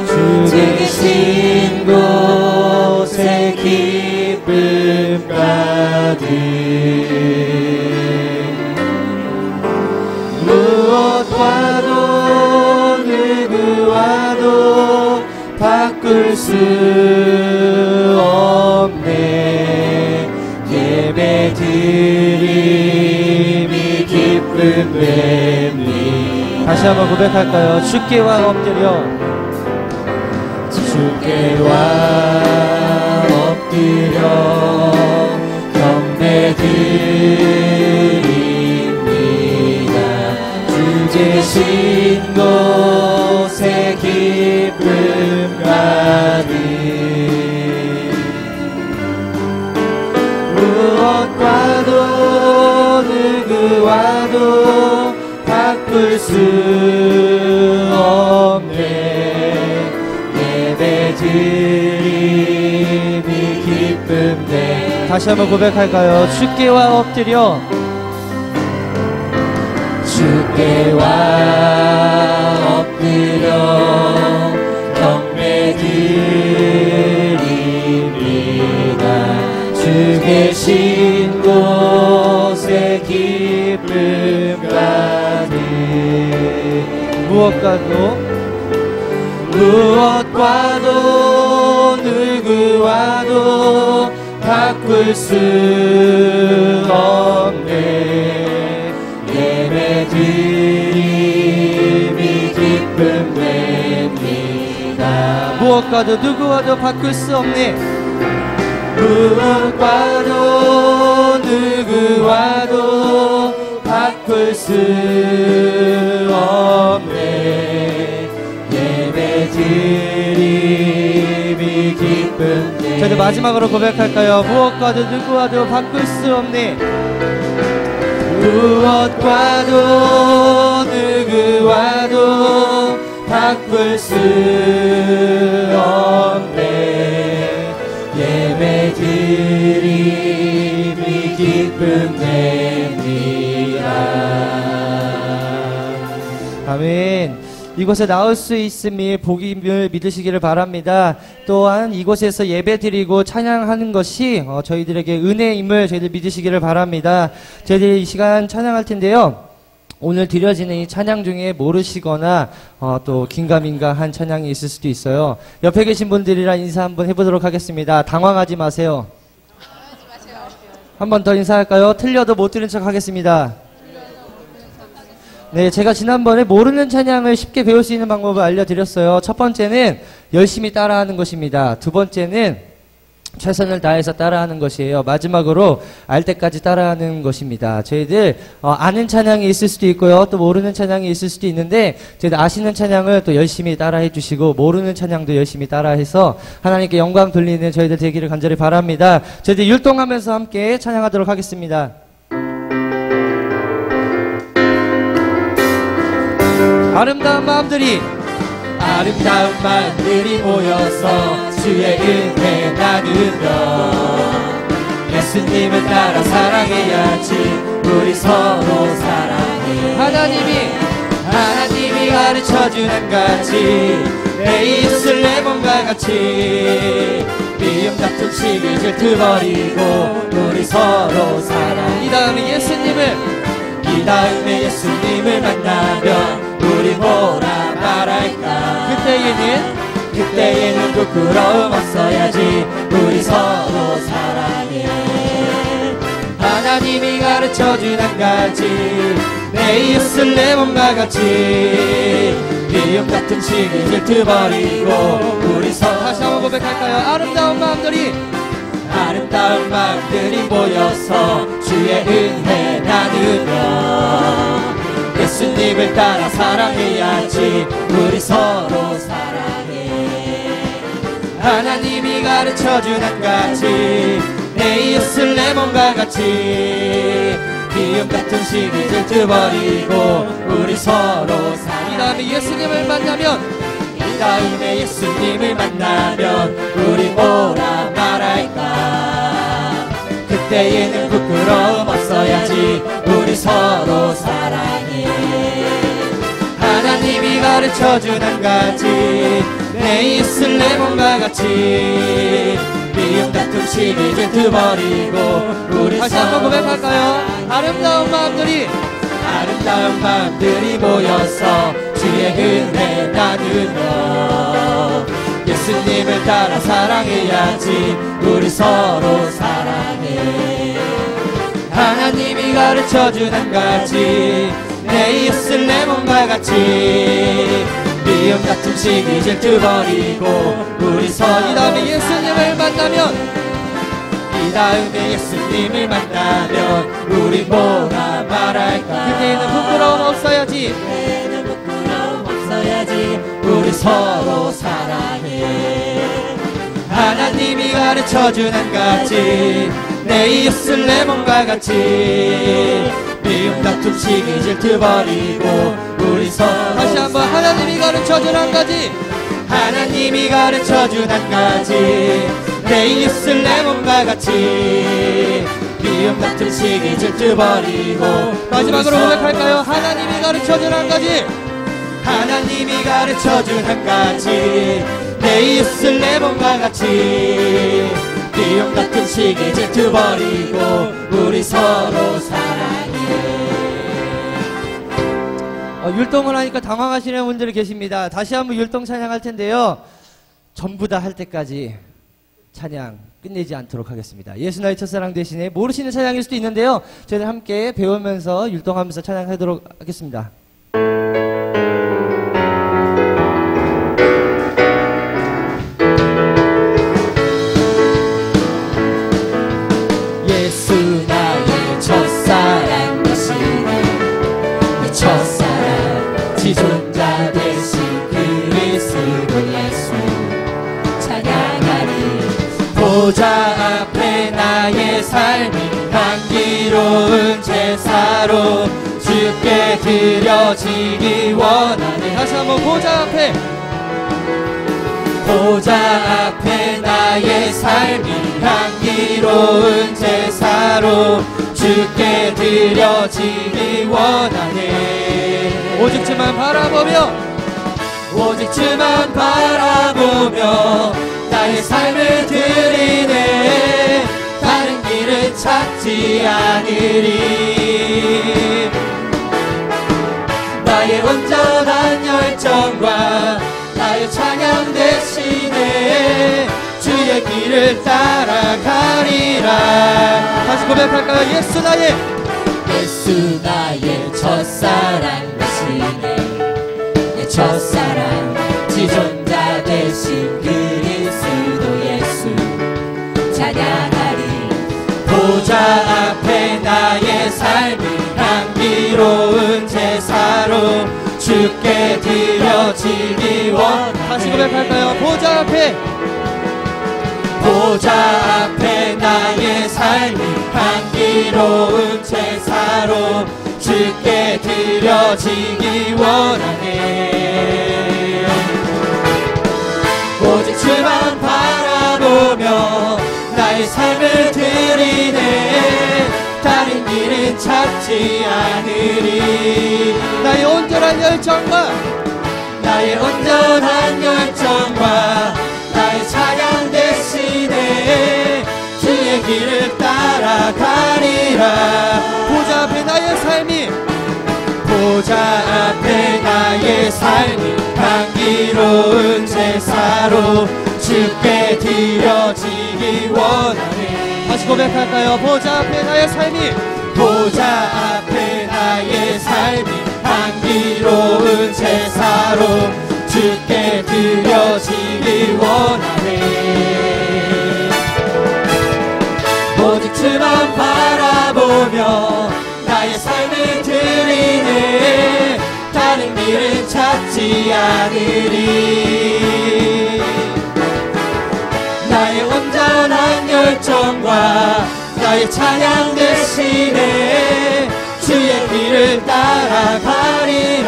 주 계신 곳에 기쁨 가득, 무엇과도 누구와도 바꿀 수 없네. 예배드림이 기쁨 됨니. 다시 한번 고백할까요? 주께와 엎드려, 주께와 엎드려 경배드립니다. 주 계신 곳에 기쁨 가득, 무엇과도 누구와도 바꿀 수 없네. 예배드림이 기쁨 돼. 다시 한번 고백할까요? 주께와 엎드려, 주께와 엎드려 경배드립니다. 주 계신 곳에 기쁨 가득, 무엇과도 누구와도 바꿀 수 없네. 예배드림이 기쁨 됩니다. 무엇과도 누구와도 바꿀 수 없네. 무엇과도 누구와도 바꿀 수 없네. 예배드림이 기쁨 돼. 저희들 마지막으로 고백할까요? 무엇과도 누구와도 바꿀 수 없네. 무엇과도 누구와도 바꿀 수 없네. 예배드림이 기쁨 됩니다. 아멘. 이곳에 나올 수 있음을 복임을 믿으시기를 바랍니다. 또한 이곳에서 예배드리고 찬양하는 것이 저희들에게 은혜임을 저희들 믿으시기를 바랍니다. 저희들이 이 시간 찬양할 텐데요, 오늘 드려지는 이 찬양 중에 모르시거나 또 긴가민가한 찬양이 있을 수도 있어요. 옆에 계신 분들이랑 인사 한번 해보도록 하겠습니다. 당황하지 마세요. 한 번 더 인사할까요? 틀려도 못 들은 척 하겠습니다. 네, 제가 지난번에 모르는 찬양을 쉽게 배울 수 있는 방법을 알려드렸어요. 첫 번째는 열심히 따라하는 것입니다. 두 번째는 최선을 다해서 따라하는 것이에요. 마지막으로 알 때까지 따라하는 것입니다. 저희들 아는 찬양이 있을 수도 있고요, 또 모르는 찬양이 있을 수도 있는데, 저희들 아시는 찬양을 또 열심히 따라해 주시고 모르는 찬양도 열심히 따라해서 하나님께 영광 돌리는 저희들 되기를 간절히 바랍니다. 저희들 율동하면서 함께 찬양하도록 하겠습니다. 아름다운 마음들이 모여서 주의 은혜 나누며 예수님을 따라 사랑해야지. 우리 서로 사랑해. 하나님이 가르쳐주는 같이 내 입술 내 몸과 같이 미움 다툼 시기 질투 버리고 우리 서로 사랑해. 이 다음에 예수님을 만나면 우리 뭐라 말할까. 그때에는 부끄러움 없어야지. 우리 서로 사랑해. 하나님이 가르쳐준 한 가지 내 이웃을 내 몸과 같이 미움 같은 시기 질투버리고 우리 서로 다시 한번 고백할까요? 아름다운 마음들이 모여서 주의 은혜 나누며 예수님을 따라 사랑해야지. 우리 서로 사랑해. 하나님이 가르쳐준 한 가지 내 이웃을 내 몸과 같이 미움 같은 시기 질투버리고 우리 서로 사랑해. 이 다음에 예수님을 만나면 우리 뭐라 말할까. 그때에는 부끄러움 없어야지. 우리 서로 사랑해. 하나님이 가르쳐준 한 가지 내 이웃을 내 몸과 같이 미움 같은 시기 질투버리고 우리 다시 한번 고백할까요? 아름다운 마음들이 모여서 주의 은혜 나누며 예수님을 따라 사랑해야지. 우리 서로 사랑해. 하나님이 가르쳐준 한 가지 내 이웃을 내 몸과 같이 미움 같은 시기 질투버리고 우리 서로. 이 다음에 예수님을 만나면 우리 뭐라 말할까. 그때에는 부끄러움 없어야지. 우리 서로 사랑해. 하나님이 가르쳐준 한 가지 내 이웃을 내 몸과 같이 미움 같은 시기 질투버리고 우리 서로. 다시 한번 하나님이 가르쳐준 한 가지 내 이웃을 내 몸과 같이 미움 같은 시기 질투버리고. 마지막으로 고백할까요? 하나님이 가르쳐준 한 가지 내 이웃을 내 몸과 같이 미움 같은 시기 질투버리고 우리 서로 사랑해. 율동을 하니까 당황하시는 분들이 계십니다. 다시 한번 율동 찬양할 텐데요, 전부 다 할 때까지 찬양 끝내지 않도록 하겠습니다. 예수 나의 첫사랑 대신에 모르시는 찬양일 수도 있는데요, 저희들 함께 배우면서 율동하면서 찬양하도록 하겠습니다. 예수 나의 첫사랑 대신에 내 첫사랑 지존자 대신 그리스도 예수 찬양하리. 보좌 앞에 나의 삶이 향기로운 제사로 주께 드려지기 원하네. 다시 한번 보좌 앞에 나의 삶이 향기로운 제사로 주께 드려지기 원하네. 오직 주만 바라보며 나의 삶을 드리네. 다른 길은 찾지 않으리. 나의 온전한 열정과 나의 찬양 대신에 주의 길을 따라가리라. 다시 고백할까요? 예수 나의 첫사랑 대신에 내 첫사랑 지존자 대신 그리스도 예수 찬양하리. 보좌 앞에 나의 삶이 향기로운 제사로 주께 드려지기 원하네. 다시 고백할까요? 보좌 앞에 나의 삶이 향기로운 제사로 주께 드려지기 원하네. 오직 주만 바라보며 나의 삶을 드리네. 다른 길은 찾지 않으리. 나의 온전한 열정과 나의 찬양 대신에 주의 길을 따라가리라. 보좌 앞에 나의 삶이 향기로운 제사로 주께 드려지기 원하네. 다시 고백할까요? 보좌 앞에 나의 삶이 제사로 주께 드려지길 원하네. 오직 주만 바라보며 나의 삶을 드리네. 다른 길은 찾지 않으리. 나의 온전한 열정과 나의 찬양 대신에 주의 길을 따라가리라.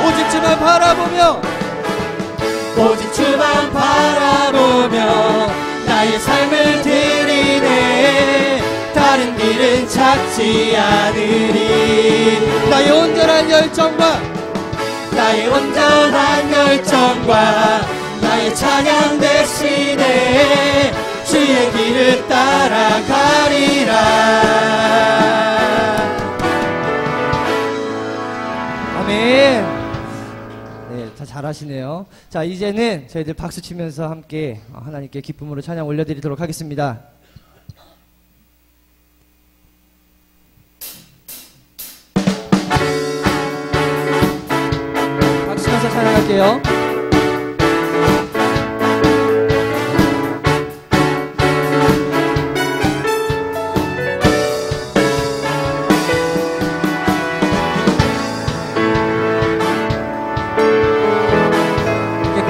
오직 주만 바라보며 오직 주만 바라보며 나의 삶을 드리네. 다른 길은 찾지 않으리. 나의 온전한 열정과 나의 온전한 열정과 나의 찬양 대신에 주의 길을 따라가리라. 아멘. 네, 다 잘하시네요. 자, 이제는 저희들 박수 치면서 함께 하나님께 기쁨으로 찬양 올려드리도록 하겠습니다. 박수 치면서 찬양할게요.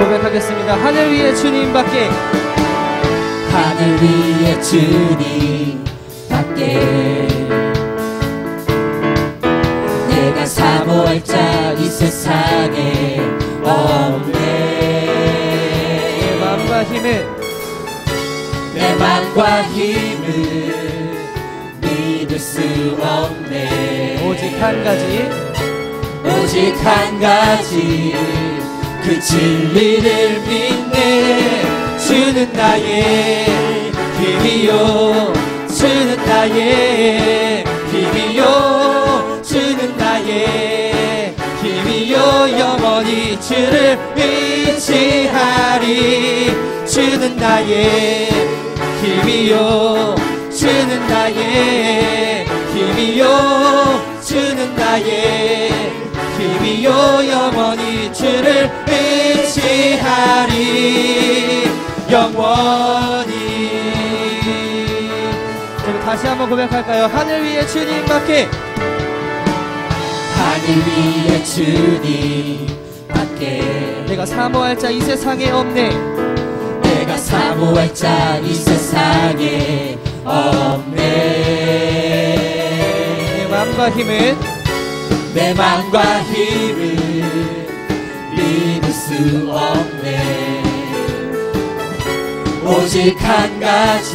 고백하겠습니다. 하늘 위에 주님밖에, 하늘 위에 주님밖에 내가 사모할 자 이 세상에 없네. 내 마음과 힘을 내 마음과 힘을 믿을 수 없네. 오직 한 가지, 오직 한 가지 그 진리를 믿네. 주는 나의 힘이요, 주는 나의 힘이요, 주는 나의 힘이요. 영원히 주를 의지하리. 주는 나의 힘이요, 주는 나의 힘이요, 주는 나의 힘이요. 영원히 주를 의지하리. 영원히. 다시 한번 고백할까요? 하늘 위에 주님밖에, 하늘 위에 주님밖에 내가 사모할 자 이 세상에 없네. 내가 사모할 자 이 세상에 없네. 내 마음과 힘은 내 마음과 힘을 믿을 수 없네. 오직 한 가지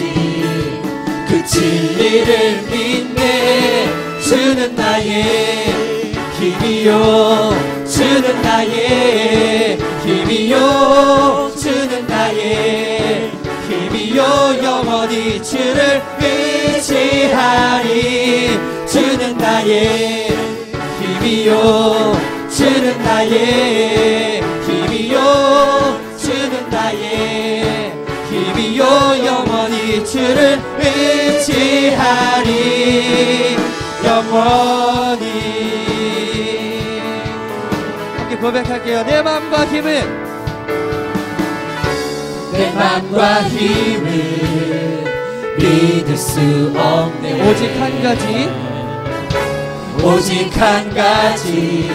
그 진리를 믿네. 주는 나의 힘이요, 주는 나의 힘이요, 주는 나의 힘이요. 영원히 주를 의지하리. 주는 나의 힘이요, 주는 나의 힘이요, 주는 나의 힘이요. 영원히 주를 의지하리. 영원히. 함께 고백할게요. 내 마음과 힘을, 내 마음과 힘을 믿을 수 없네. 오직 한 가지, 오직 한 가지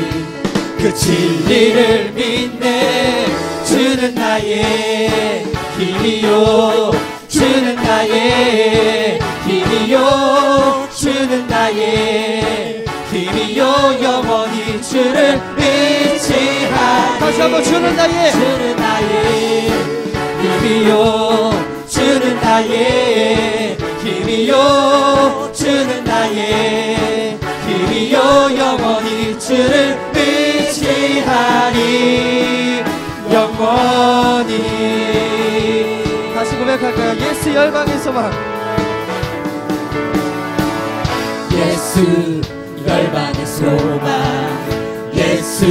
그 진리를 믿네. 주는 나의 힘이요, 주는 나의 힘이요, 주는 나의 힘이요. 영원히 주를 의지하리. 다시 한번 주는 나의, 주는 나의 힘이요, 주는 나의 힘이요, 주는 나의 힘이요. 영원히 주를 의지하리. 영원히. 다시 고백할까요? 예수 열방의 소망, 예수 열방의 소망, 예수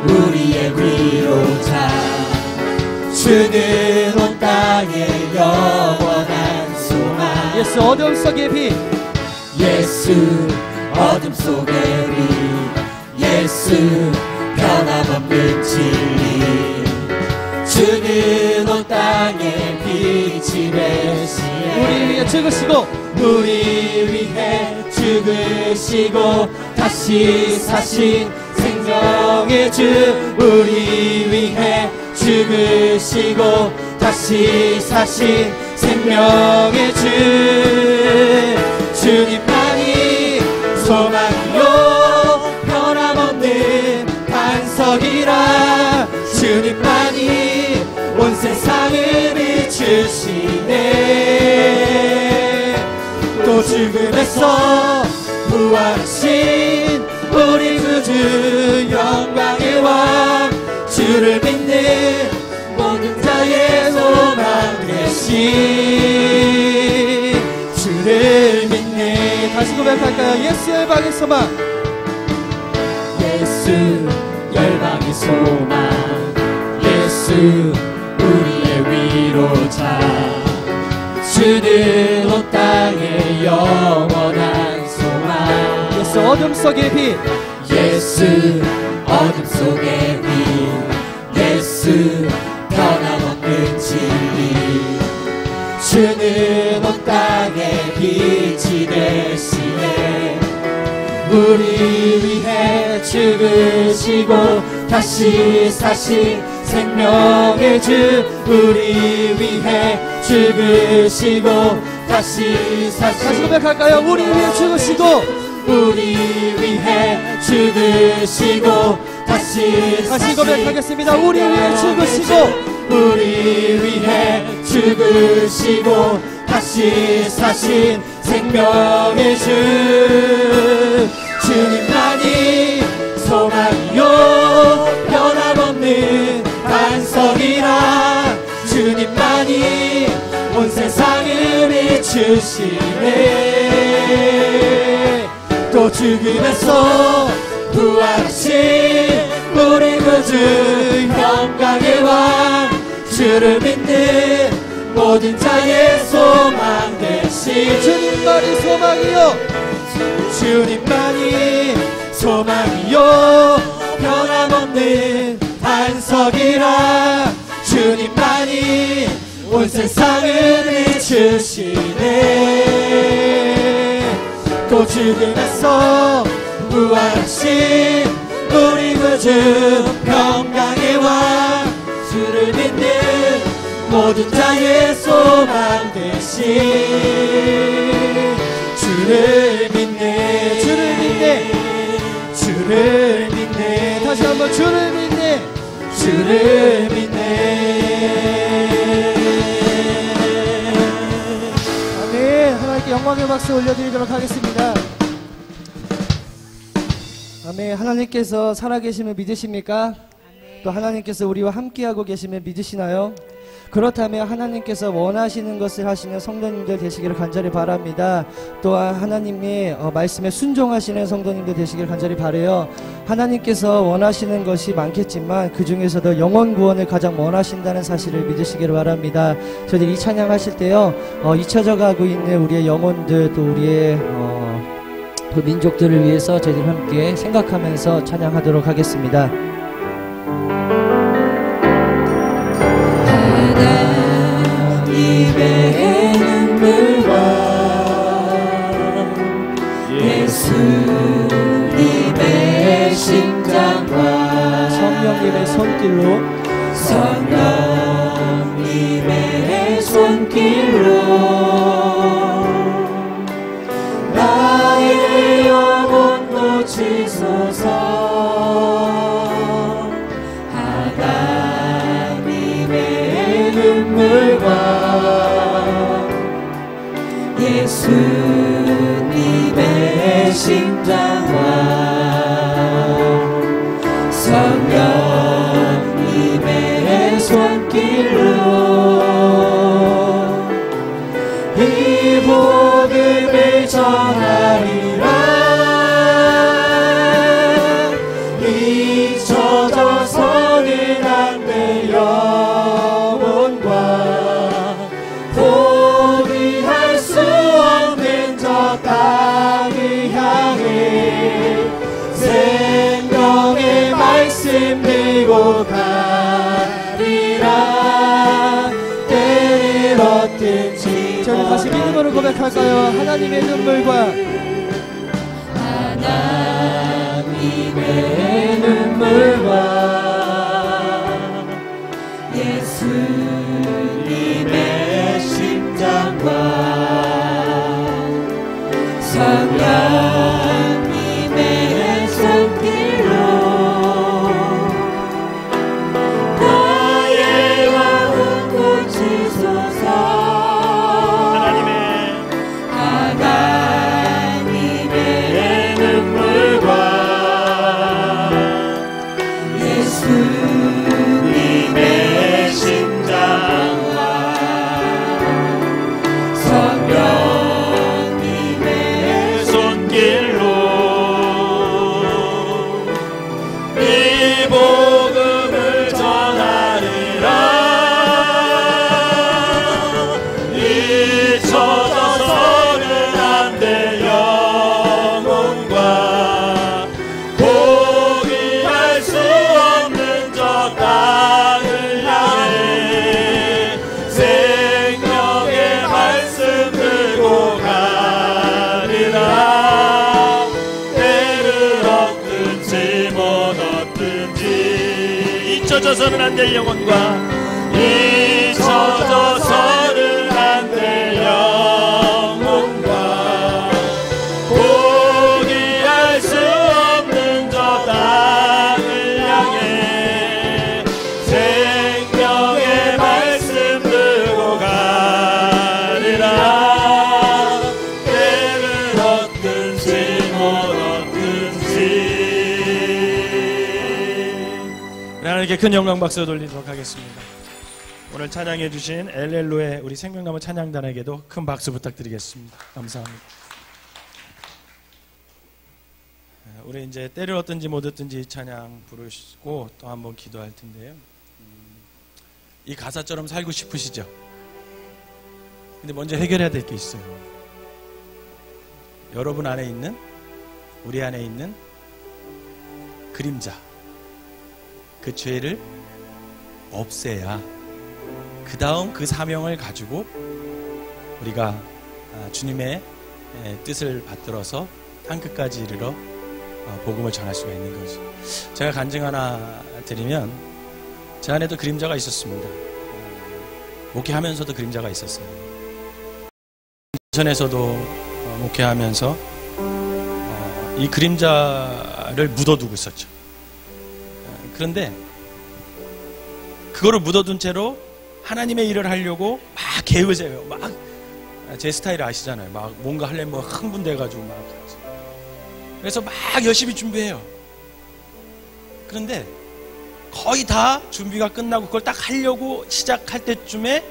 우리의 위로자. 주는 온 땅의 영원한 소망. 예수 어둠 속의 빛, 예수 어둠 속의 빛, 예수 변함없는 진리 주는 온 땅에 빛이 되시네 우리 위해 죽으시고 우리 위해 죽으시고 다시 사신 생명의 주 우리 위해 죽으시고 다시 사신 생명의 주 주님만이 소망이요 변함없는 반석이라 주님만이 온 세상을 비추시네 또 죽음에서 부활하신 우리 구주 영광의 왕 주를 믿는 모든 자의 소망 되신 주를 믿네 다시 고백할까요? 예수 열방의 소망 예수 열방의 소망 예수 우리의 위로자 주는 온 땅의 영원한 소망 예수 어둠 속의 빛 예수 어둠 속의 빛 예수 변함없는 진리 주는 온 땅에 빛이 되시네 우리 위해 죽으시고 다시 사신 생명의 주 우리 위해 죽으시고 다시 사신 고백할까요? 우리 위해 죽으시고 우리 위해 죽으시고 다시 고백하겠습니다. 우리 위해 죽으시고 우리 위해 죽으시고 다시 사신 생명의 주 주님만이 소망이요 변함없는 반석이라 주님만이 온 세상을 비추시네 또 죽음에서 부활하신 우리 구주 영광의 왕 주를 믿는 모든 자의 소망 되신 주님만이 소망이요 주님만이 소망이요 변함없는 반석이라 주님만이 온 세상을 비추시네 또 죽음에서 부활하신 우리 구주 평강의 왕 주를 믿는 모든 자의 소망 되신 주를 믿네 주를 믿네 주를 믿네 다시 한번 주를 믿네 주를 믿네 아멘. 하나님께 영광의 박수 올려드리도록 하겠습니다. 아멘. 하나님께서 살아계심을 믿으십니까? 또 하나님께서 우리와 함께하고 계심을 믿으시나요? 그렇다면 하나님께서 원하시는 것을 하시는 성도님들 되시기를 간절히 바랍니다. 또한 하나님의 말씀에 순종하시는 성도님들 되시기를 간절히 바라요. 하나님께서 원하시는 것이 많겠지만 그 중에서도 영혼 구원을 가장 원하신다는 사실을 믿으시기를 바랍니다. 저희들 이 찬양하실 때요 잊혀져 가고 있는 우리의 영혼들 또 우리의 그 민족들을 위해서 저희들 함께 생각하면서 찬양하도록 하겠습니다. 하나님의 눈물과 예수님의 심장과 성령님의 손길로 성령님의 손길로 나의 영혼 놓치소서 하나님의 눈물과 예수님의 심장과 성령님의 손길로 이 복음을 전하리라 잊혀져서는 안 돼 영혼과 포기할 수 없는 저 땅을 향해 힘들고 가리라. 때를 얻든지. 자, 우리 다시 믿음으로 고백할까요? 하나님의 눈물과 하나님의 눈물과 예수님의 심장과 성령님의 손길로 나의 영혼 고치소서. 하나님의 눈물과 예수님의 심장과 성령님의 손길로 이 복음을 전하리라. 잊혀져서는 안 될 영혼과 포기할 수 없는 저 땅을 향해 생명의 말씀 들고 가리라. 때를 얻든지 못 얻든지 잊혀져서는 안 될 영혼과 잊혀져서는 안 될 영혼과 포기할 수 없는 저 땅을 향해 생명의 말씀 들고 가리라. 때를 얻든지 못 얻든지. 하나님께 큰 영광 박수 돌리도록 하겠습니다. 오늘 찬양해 주신 엘렐로의 우리 생명나무 찬양단에게도 큰 박수 부탁드리겠습니다. 감사합니다. 우리 이제 때를 얻든지 못 얻든지 이 찬양 부르시고 또 한번 기도할 텐데요. 이 가사처럼 살고 싶으시죠? 근데 먼저 해결해야 될 게 있어요. 여러분 안에 있는, 우리 안에 있는 그림자, 그 죄를 없애야 그 다음 그 사명을 가지고 우리가 주님의 뜻을 받들어서 땅끝까지 이르러 복음을 전할 수가 있는 거죠. 제가 간증 하나 드리면 제 안에도 그림자가 있었습니다. 목회하면서도 그림자가 있었어요. 전에서도 목회하면서 이 그림자를 묻어두고 있었죠. 그런데 그거를 묻어둔 채로 하나님의 일을 하려고 막 개의세요. 막 제 스타일 아시잖아요. 막 뭔가 하려면 흥분돼가지고 막 그래서 막 열심히 준비해요. 그런데 거의 다 준비가 끝나고 그걸 딱 하려고 시작할 때쯤에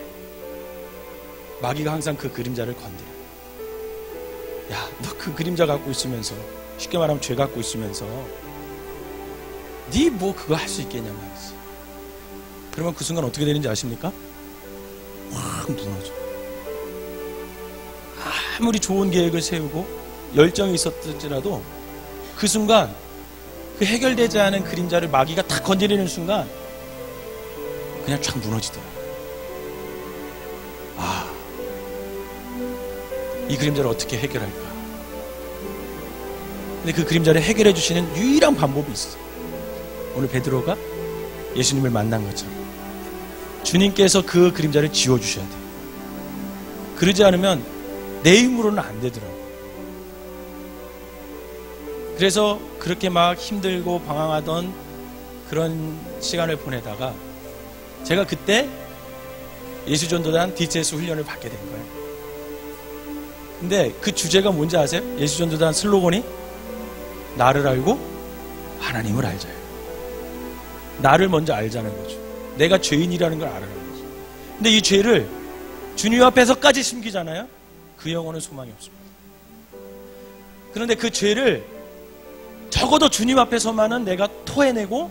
마귀가 항상 그 그림자를 건드려. 야, 너 그 그림자 갖고 있으면서, 쉽게 말하면 죄 갖고 있으면서 네 뭐 그거 할 수 있겠냐 말이지. 그러면 그 순간 어떻게 되는지 아십니까? 확 무너져. 아무리 좋은 계획을 세우고 열정이 있었을지라도 그 순간 그 해결되지 않은 그림자를 마귀가 탁 건드리는 순간 그냥 쫙 무너지더라고요. 이 그림자를 어떻게 해결할까? 근데 그 그림자를 해결해 주시는 유일한 방법이 있어요. 오늘 베드로가 예수님을 만난 것처럼 주님께서 그 그림자를 지워주셔야 돼요. 그러지 않으면 내 힘으로는 안 되더라고요. 그래서 그렇게 막 힘들고 방황하던 그런 시간을 보내다가 제가 그때 예수전도단 DTS 훈련을 받게 된 거예요. 근데 그 주제가 뭔지 아세요? 예수전도단 슬로건이 나를 알고 하나님을 알자예요. 나를 먼저 알자는 거죠. 내가 죄인이라는 걸 알아는 거죠. 근데 이 죄를 주님 앞에서까지 숨기잖아요. 그 영혼은 소망이 없습니다. 그런데 그 죄를 적어도 주님 앞에서만은 내가 토해내고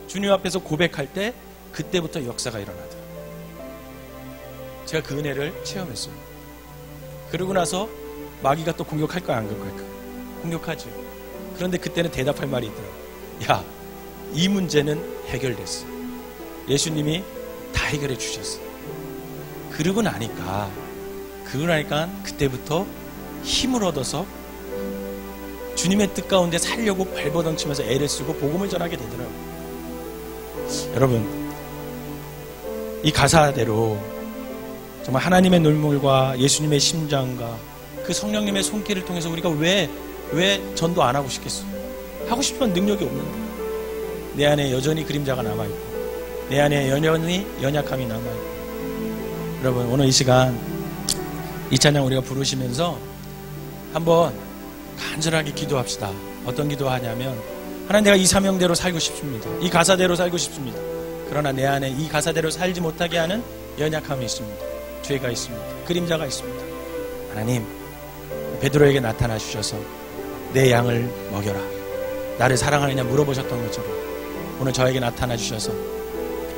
주님 앞에서 고백할 때 그때부터 역사가 일어나더라고요. 제가 그 은혜를 체험했어요. 그러고 나서 마귀가 또 공격할까요? 안 공격할까요? 공격하죠. 그런데 그때는 대답할 말이 있더라고요. 야, 이 문제는 해결됐어요. 예수님이 다 해결해 주셨어요. 그러고 나니까 그때부터 힘을 얻어서 주님의 뜻 가운데 살려고 발버둥치면서 애를 쓰고 복음을 전하게 되더라고요. 여러분, 이 가사대로 정말 하나님의 눈물과 예수님의 심장과 그 성령님의 손길을 통해서 우리가 왜 전도 안 하고 싶겠어요? 하고 싶지만 능력이 없는데, 내 안에 여전히 그림자가 남아있고 내 안에 여전히 연약함이 남아있고. 여러분, 오늘 이 시간 이 찬양 우리가 부르시면서 한번 간절하게 기도합시다. 어떤 기도하냐면, 하나님, 내가 이 사명대로 살고 싶습니다. 이 가사대로 살고 싶습니다. 그러나 내 안에 이 가사대로 살지 못하게 하는 연약함이 있습니다. 죄가 있습니다. 그림자가 있습니다. 하나님, 베드로에게 나타나 주셔서 내 양을 먹여라, 나를 사랑하느냐 물어보셨던 것처럼 오늘 저에게 나타나 주셔서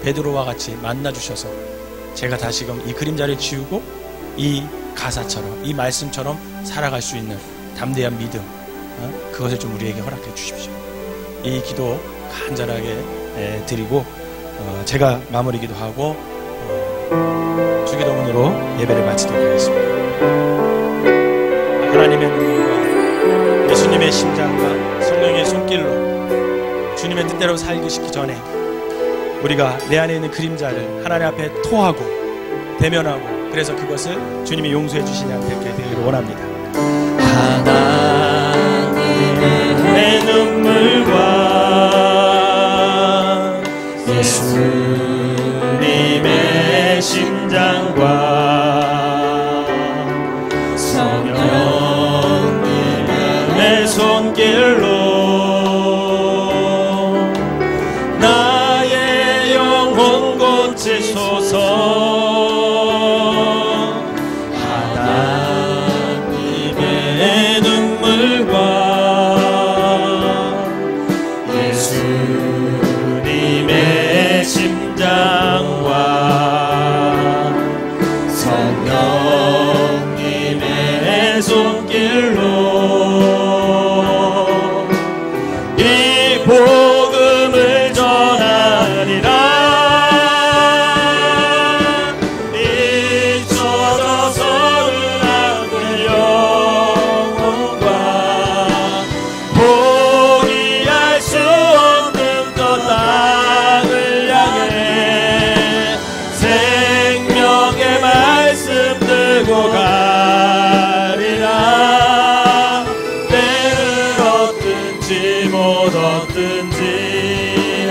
베드로와 같이 만나 주셔서 제가 다시금 이 그림자를 지우고 이 가사처럼, 이 말씀처럼 살아갈 수 있는 담대한 믿음, 그것을 좀 우리에게 허락해 주십시오. 이 기도 간절하게 드리고 제가 마무리 기도하고 주기도문으로 예배를 마치도록 하겠습니다. 하나님의 눈물과 예수님의 심장과 성령의 손길로 주님의 뜻대로 살기 전에 우리가 내 안에 있는 그림자를 하나님 앞에 토하고 대면하고, 그래서 그것을 주님이 용서해 주시지 않게 되기를 원합니다. 하나님의 눈물과 예수님의 심장과 성령님의 손길로 나의 영혼 고치소서.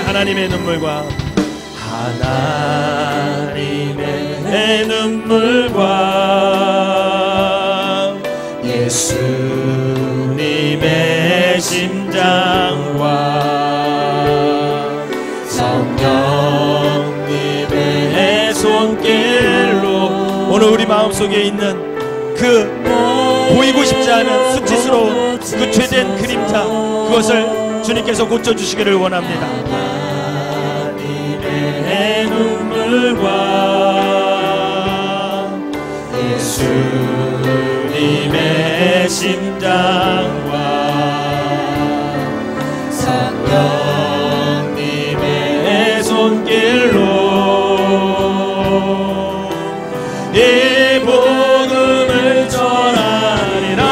하나님의 눈물과 하나님의 눈물과 예수님의 심장과 성령님의 손길로 오늘 우리 마음속에 있는 그 보이고 싶지 않은 수치스러운 그 죄된 그림자, 그것을 주님께서 고쳐주시기를 원합니다. 하나님의 눈물과 예수님의 심장과 성령님의 손길로 이 복음을 전하리라.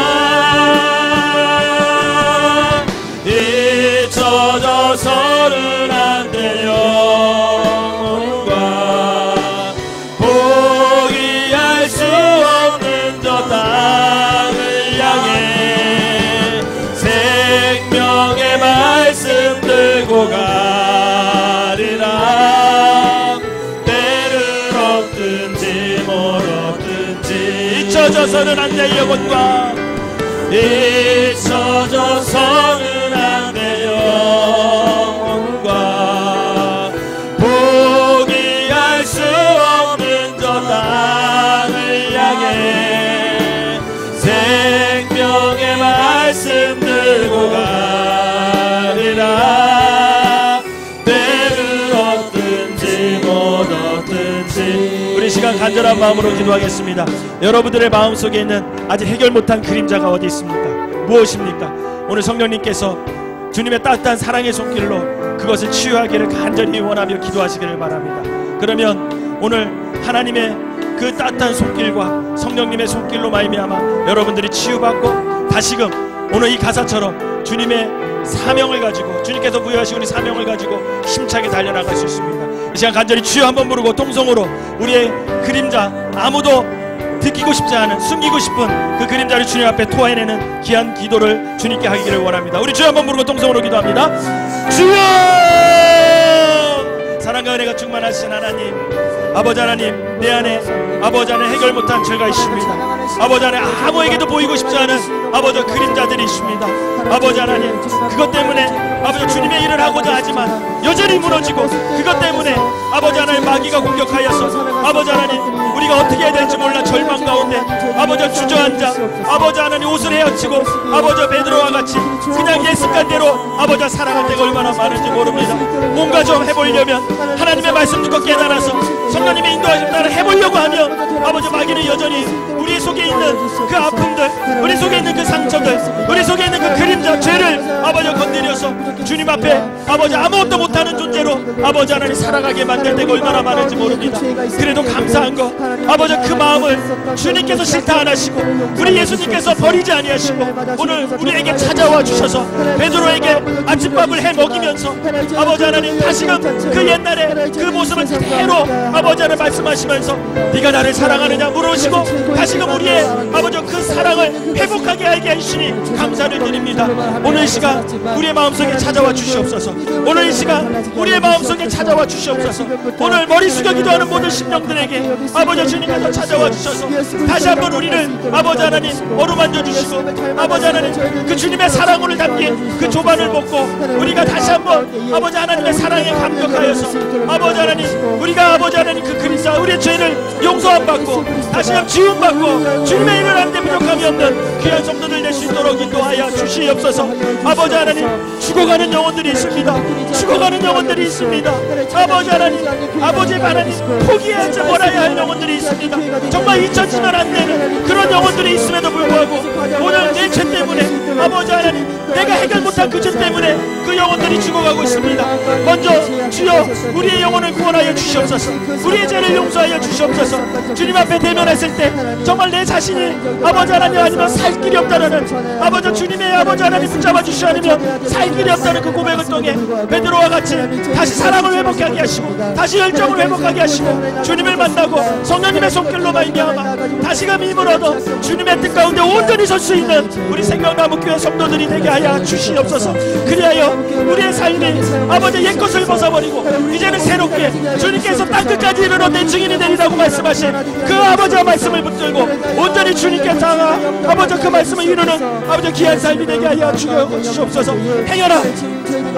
잊혀져서는 안 될 영혼과 포기할 수 없는 저 땅을 향해 생명의 말씀 들고 가리라. 때를 얻든지 못 얻든지 잊혀져서는 안 될 영혼과 잊혀져서는 안 될 영혼과 포기할 수 없는 저 땅을 향해 생명의 말씀 들고 가리라. 때를 얻든지 못 얻든지. 우리 시간 간절한 마음으로 기도하겠습니다. 여러분들의 마음속에 있는 아직 해결 못한 그림자가 어디 있습니까? 무엇입니까? 오늘 성령님께서 주님의 따뜻한 사랑의 손길로 그것을 치유하기를 간절히 원하며 기도하시기를 바랍니다. 그러면 오늘 하나님의 그 따뜻한 손길과 성령님의 손길로 말미암아 여러분들이 치유받고 다시금 오늘 이 가사처럼 주님의 사명을 가지고, 주님께서 부여하신 우리 사명을 가지고 힘차게 달려나갈 수 있습니다. 이 시간 간절히 주여 한번 부르고 통성으로 우리의 그림자, 아무도 듣기고 싶지 않은, 숨기고 싶은 그 그림자를 주님 앞에 토해내는 귀한 기도를 주님께 하기를 원합니다. 우리 주여 한번 부르고 통성으로 기도합니다. 주여! 사랑과 은혜가 충만하신 하나님, 아버지 하나님, 내 안에 아버지 안에 해결 못한 죄가 있습니다. 아버지 안에 아무에게도 보이고 싶지 않은 아버지 그림자들이 있습니다. 아버지 하나님, 그것 때문에 아버지 주님의 일을 하고자 하지만 여전히 무너지고, 그것 때문에 아버지 하나님 마귀가 공격하여서 아버지 하나님 우리가 어떻게 해야 될지 몰라 절망 가운데 아버지 주저앉아 아버지 하나님 옷을 헤어치고 아버지 베드로와 같이 그냥 옛 습관대로 아버지 살아갈 때가 얼마나 많은지 모릅니다. 뭔가 좀 해보려면 하나님의 말씀 듣고 깨달아서 성령님의 인도하심 따라 해보려고 하면 아버지 마귀는 여전히 우리 속에 있는 그 아픔들, 우리 속에 있는 그 상처들, 우리 속에 있는 그 그림자, 죄를 아버지 건드려서 주님 앞에 아버지 아무것도 못하는 존재로 아버지 하나님 살아가게 만들 때가 얼마나 많은지 모릅니다. 그래도 감사한 거 아버지 그 마음을 주님께서 싫다 안 하시고 우리 예수님께서 버리지 아니하시고 오늘 우리에게 찾아와 주셔서 베드로에게 아침밥을 해 먹이면서 아버지 하나님 다시금 그 옛날에 그 모습을 그대로 아버지 하나님 말씀하시면서 네가 나를 사랑하느냐 물으시고 다시금 우리의 아버지 그 사랑을 회복하게 하게 하시니 감사를 드립니다. 오늘 이 시간 우리의 마음속에 찾아와 주시옵소서. 오늘 이 시간 우리의 마음속에 찾아와 주시옵소서. 오늘 머리 숙여 기도하는 모든 심령들에게 아버지 주님께서 찾아와 주셔서 다시 한번 우리를 아버지 하나님 어루만져 주시고 아버지 하나님 그 주님의 사랑으로 담긴 그 조반을 먹고 우리가 다시 한번 아버지 하나님의 사랑에 감격하여서 아버지 하나님 우리가 아버지 하나님 그 그림자 우리의 죄를 용서함 받고 다시 한번 지움 받고 주님의 일을 하는데 부족함이 없는 귀한 성도들 될 수 있도록 인도하여 주시옵소서. 아버지 하나님 죽어가는 영혼들이 있습니다. 죽어가는 영혼들이 있습니다. 아버지 하나님 아버지 하나님 포기하지 말아야 할 영혼들이 있습니다. 정말 잊혀지면 안 되는 그런 영혼들이 있음에도 불구하고 오늘 내 죄 때문에 아버지 하나님 내가 해결 못한 그 죄 때문에 그 영혼들이 죽어가고 있습니다. 먼저 주여 우리의 영혼을 구원하여 주시옵소서. 우리의 죄를 용서하여 주시옵소서. 주님 앞에 대면했을 때 정말 내 자신이 아버지 하나님 아니면 살 길이 없다는 아버지 주님의 아버지 하나님 붙잡아 주시오 아니면 살 길이 없다는 그 고백을 통해 베드로와 같이 다시 사랑을 회복하게 하시고 다시 열정을 회복하게 하시고 주님을 만나고 성령님의 손길로 말미암아 다시금 힘을 얻어 주님의 뜻 가운데 온전히 설 수 있는 우리 생명나무 교회 성도들이 되게 하여 주시옵소서. 그리하여 우리의 삶이 아버지 옛것을 벗어버리고 이제는 새롭게 주님께서 땅끝까지 이르러 내 증인이 되리라고 말씀하신 그 아버지의 말씀을 붙들고 온전히 주님께 당하 아버지 그 말씀을 이루는 아버지 귀한 삶이 되게 하여 주시옵소서. 행여나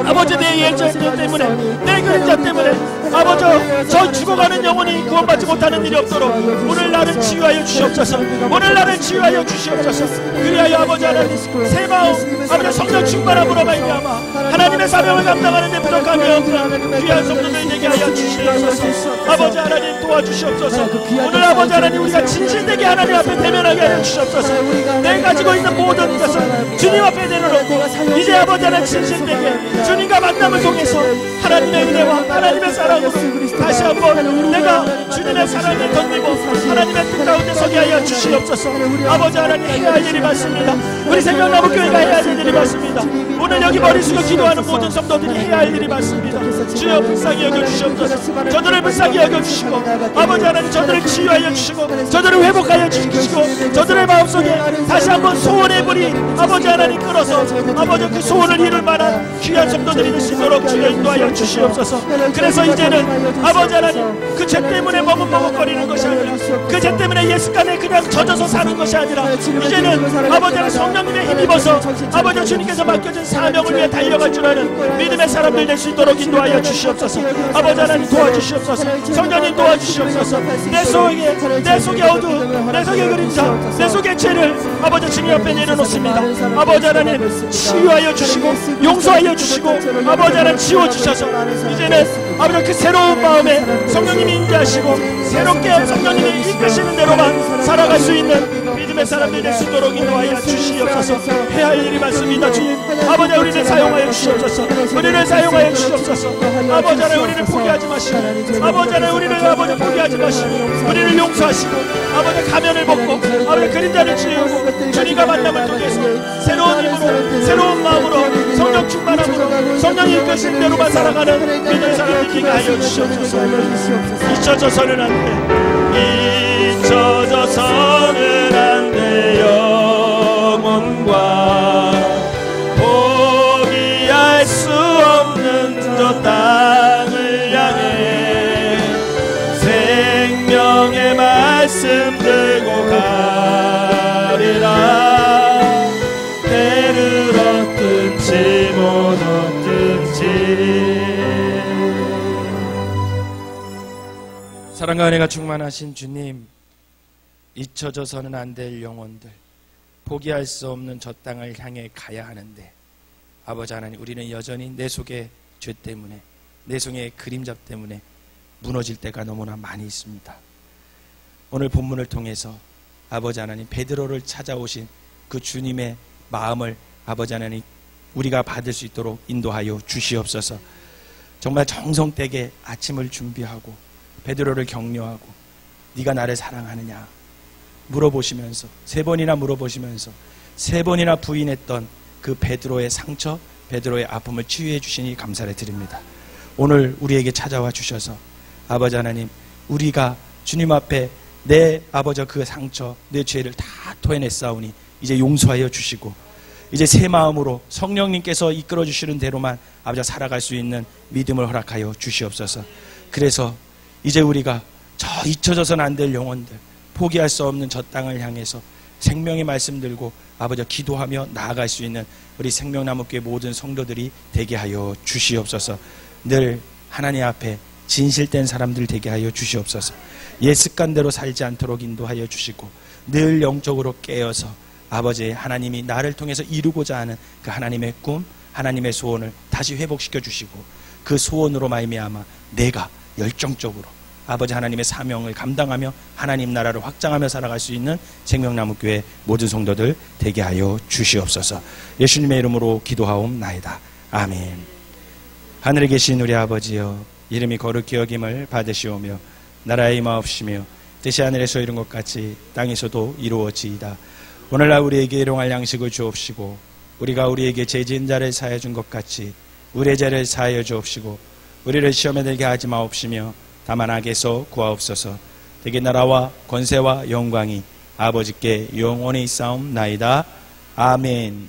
아버지 내 예전 때문에 내 그림자 때문에 아버지 저 죽어가는 영혼이 구원받지 못하는 일이 없도록 오늘 나를 치유하여 주시옵소서. 오늘 나를 치유하여 주시옵소서. 그리하여 아버지 하나님 새 마음 아버지 성령 충만함으로 말미암아 하나님의 사명을 감당하는 데 부족함이 없는 귀한 성도들 되게 하여 주시옵소서. 아버지 하나님 도와주시옵소서. 오늘 아버지 하나님 우리가 진실되게 하나님 앞에 대면하게 하여 주시옵소서. 내가 가지고 있는 모든 것을 주님 앞에 내려놓고 이제 아버지 하나님 진실되게 주님과 만남을 통해서 하나님의 은혜와 하나님의 사랑으로 다시 한번 내가 주님의 사랑을 던지고 하나님의 뜻 가운데 서게 하여 주시옵소서. 아버지 하나님 해야 할 일이 많습니다. 우리 생명나무 교회가 해야 할 일이 많습니다. 오늘 여기 머리 숙여 기도하는 모든 성도들이 해야 할 일이 많습니다. 주여 불쌍히 여겨주시옵소서. 저들을 불쌍히 여겨주시고 아버지 하나님 저들을 치유하여 주시고 저들을 회복하여 주시고 저들의 마음속에 다시 한번 소원의 불이 아버지 하나님 끌어서 아버지 그 소원을 이룰 만한 귀한 성도들이 될 수 있도록 주여 인도하여 주시옵소서. 그래서 이제는 아버지 하나님 그 죄 때문에 머뭇머뭇거리는 것이 아니라 그 죄 때문에 예습관에 그냥 젖어서 사는 것이 아니라 이제는 아버지 하나님 성령님의 힘입어서 아버지 주님께서 맡겨진 사명을 위해 달려갈 줄 아는 믿음의 사람들 될 수 있도록 인도하여 주시옵소서. 아버지 하나님 도와주시옵소서. 성령님 도와주시옵소서. 내 속의 어두움 내 속의 그림자 내 속의 죄를 아버지 주님 앞에 내려놓습니다. 아버지 하나님 치유하여 주시고 용서하여 주시고 아버지 하나님 지워주셔서 이제는 아버지 그 새로운 마음에 성령님이 인도하시고 새롭게 성령님이 이끄시는 대로만 살아갈 수 있는 믿음의 사람들이 될 수 있도록 인도하여 주시옵소서. 해야 할 일이 많습니다. 주님 아버지 우리를 사용하여 주시옵소서. 우리를 사용하여 주시옵소서. 아버지 하나님 우리를 포기하지 마시고 아버지 하나님 우리를 아버지 포기하지 마시고 우리를 용서하시고 아버지 가면을 벗고 아버지 그림자를 지우고 주님과 만남을 통해서 새로운 힘으로 새로운 마음으로 성령 충만함으로 성령이 이끄신 대로만 살아가는 믿음의 사람들이 되게 하여 주시옵소서. 잊혀져서는 안돼 잊혀져서는 안돼 영혼과 포기할 수 없는 저 땅을 향해 생명의 말씀 들고 가리라. 배를 얻든지 못 얻든지. 사랑과 은혜가 충만하신 주님, 잊혀져서는 안 될 영혼들, 포기할 수 없는 저 땅을 향해 가야 하는데 아버지 하나님 우리는 여전히 내 속의 죄 때문에 내 속의 그림자 때문에 무너질 때가 너무나 많이 있습니다. 오늘 본문을 통해서 아버지 하나님 베드로를 찾아오신 그 주님의 마음을 아버지 하나님 우리가 받을 수 있도록 인도하여 주시옵소서. 정말 정성되게 아침을 준비하고 베드로를 격려하고 네가 나를 사랑하느냐 물어보시면서 3번이나 물어보시면서 3번이나 부인했던 그 베드로의 상처, 베드로의 아픔을 치유해 주시니 감사를 드립니다. 오늘 우리에게 찾아와 주셔서 아버지 하나님 우리가 주님 앞에 내 아버지 그 상처, 내 죄를 다 토해냈사오니 이제 용서하여 주시고 이제 새 마음으로 성령님께서 이끌어 주시는 대로만 아버지 살아갈 수 있는 믿음을 허락하여 주시옵소서. 그래서 이제 우리가 저 잊혀져서는 안 될 영혼들, 포기할 수 없는 저 땅을 향해서 생명의 말씀 들고 아버지 기도하며 나아갈 수 있는 우리 생명나무교회 모든 성도들이 되게 하여 주시옵소서. 늘 하나님 앞에 진실된 사람들 되게 하여 주시옵소서. 옛 습관대로 살지 않도록 인도하여 주시고 늘 영적으로 깨어서 아버지 하나님이 나를 통해서 이루고자 하는 그 하나님의 꿈, 하나님의 소원을 다시 회복시켜 주시고 그 소원으로 말미암아 내가 열정적으로 아버지 하나님의 사명을 감당하며 하나님 나라를 확장하며 살아갈 수 있는 생명나무교회 모든 성도들 되게 하여 주시옵소서. 예수님의 이름으로 기도하옵나이다. 아멘. 하늘에 계신 우리 아버지여, 이름이 거룩히 여김을 받으시오며 나라의 임하옵시며 뜻이 하늘에서 이룬 것 같이 땅에서도 이루어지이다. 오늘날 우리에게 일용할 양식을 주옵시고 우리가 우리에게 죄 지은 자를 사하여 준 것 같이 우리의 죄를 사하여 주옵시고 우리를 시험에 들게 하지 마옵시며 다만 악에서 구하옵소서. 되게 나라와 권세와 영광이 아버지께 영원히 있사옵나이다. 아멘.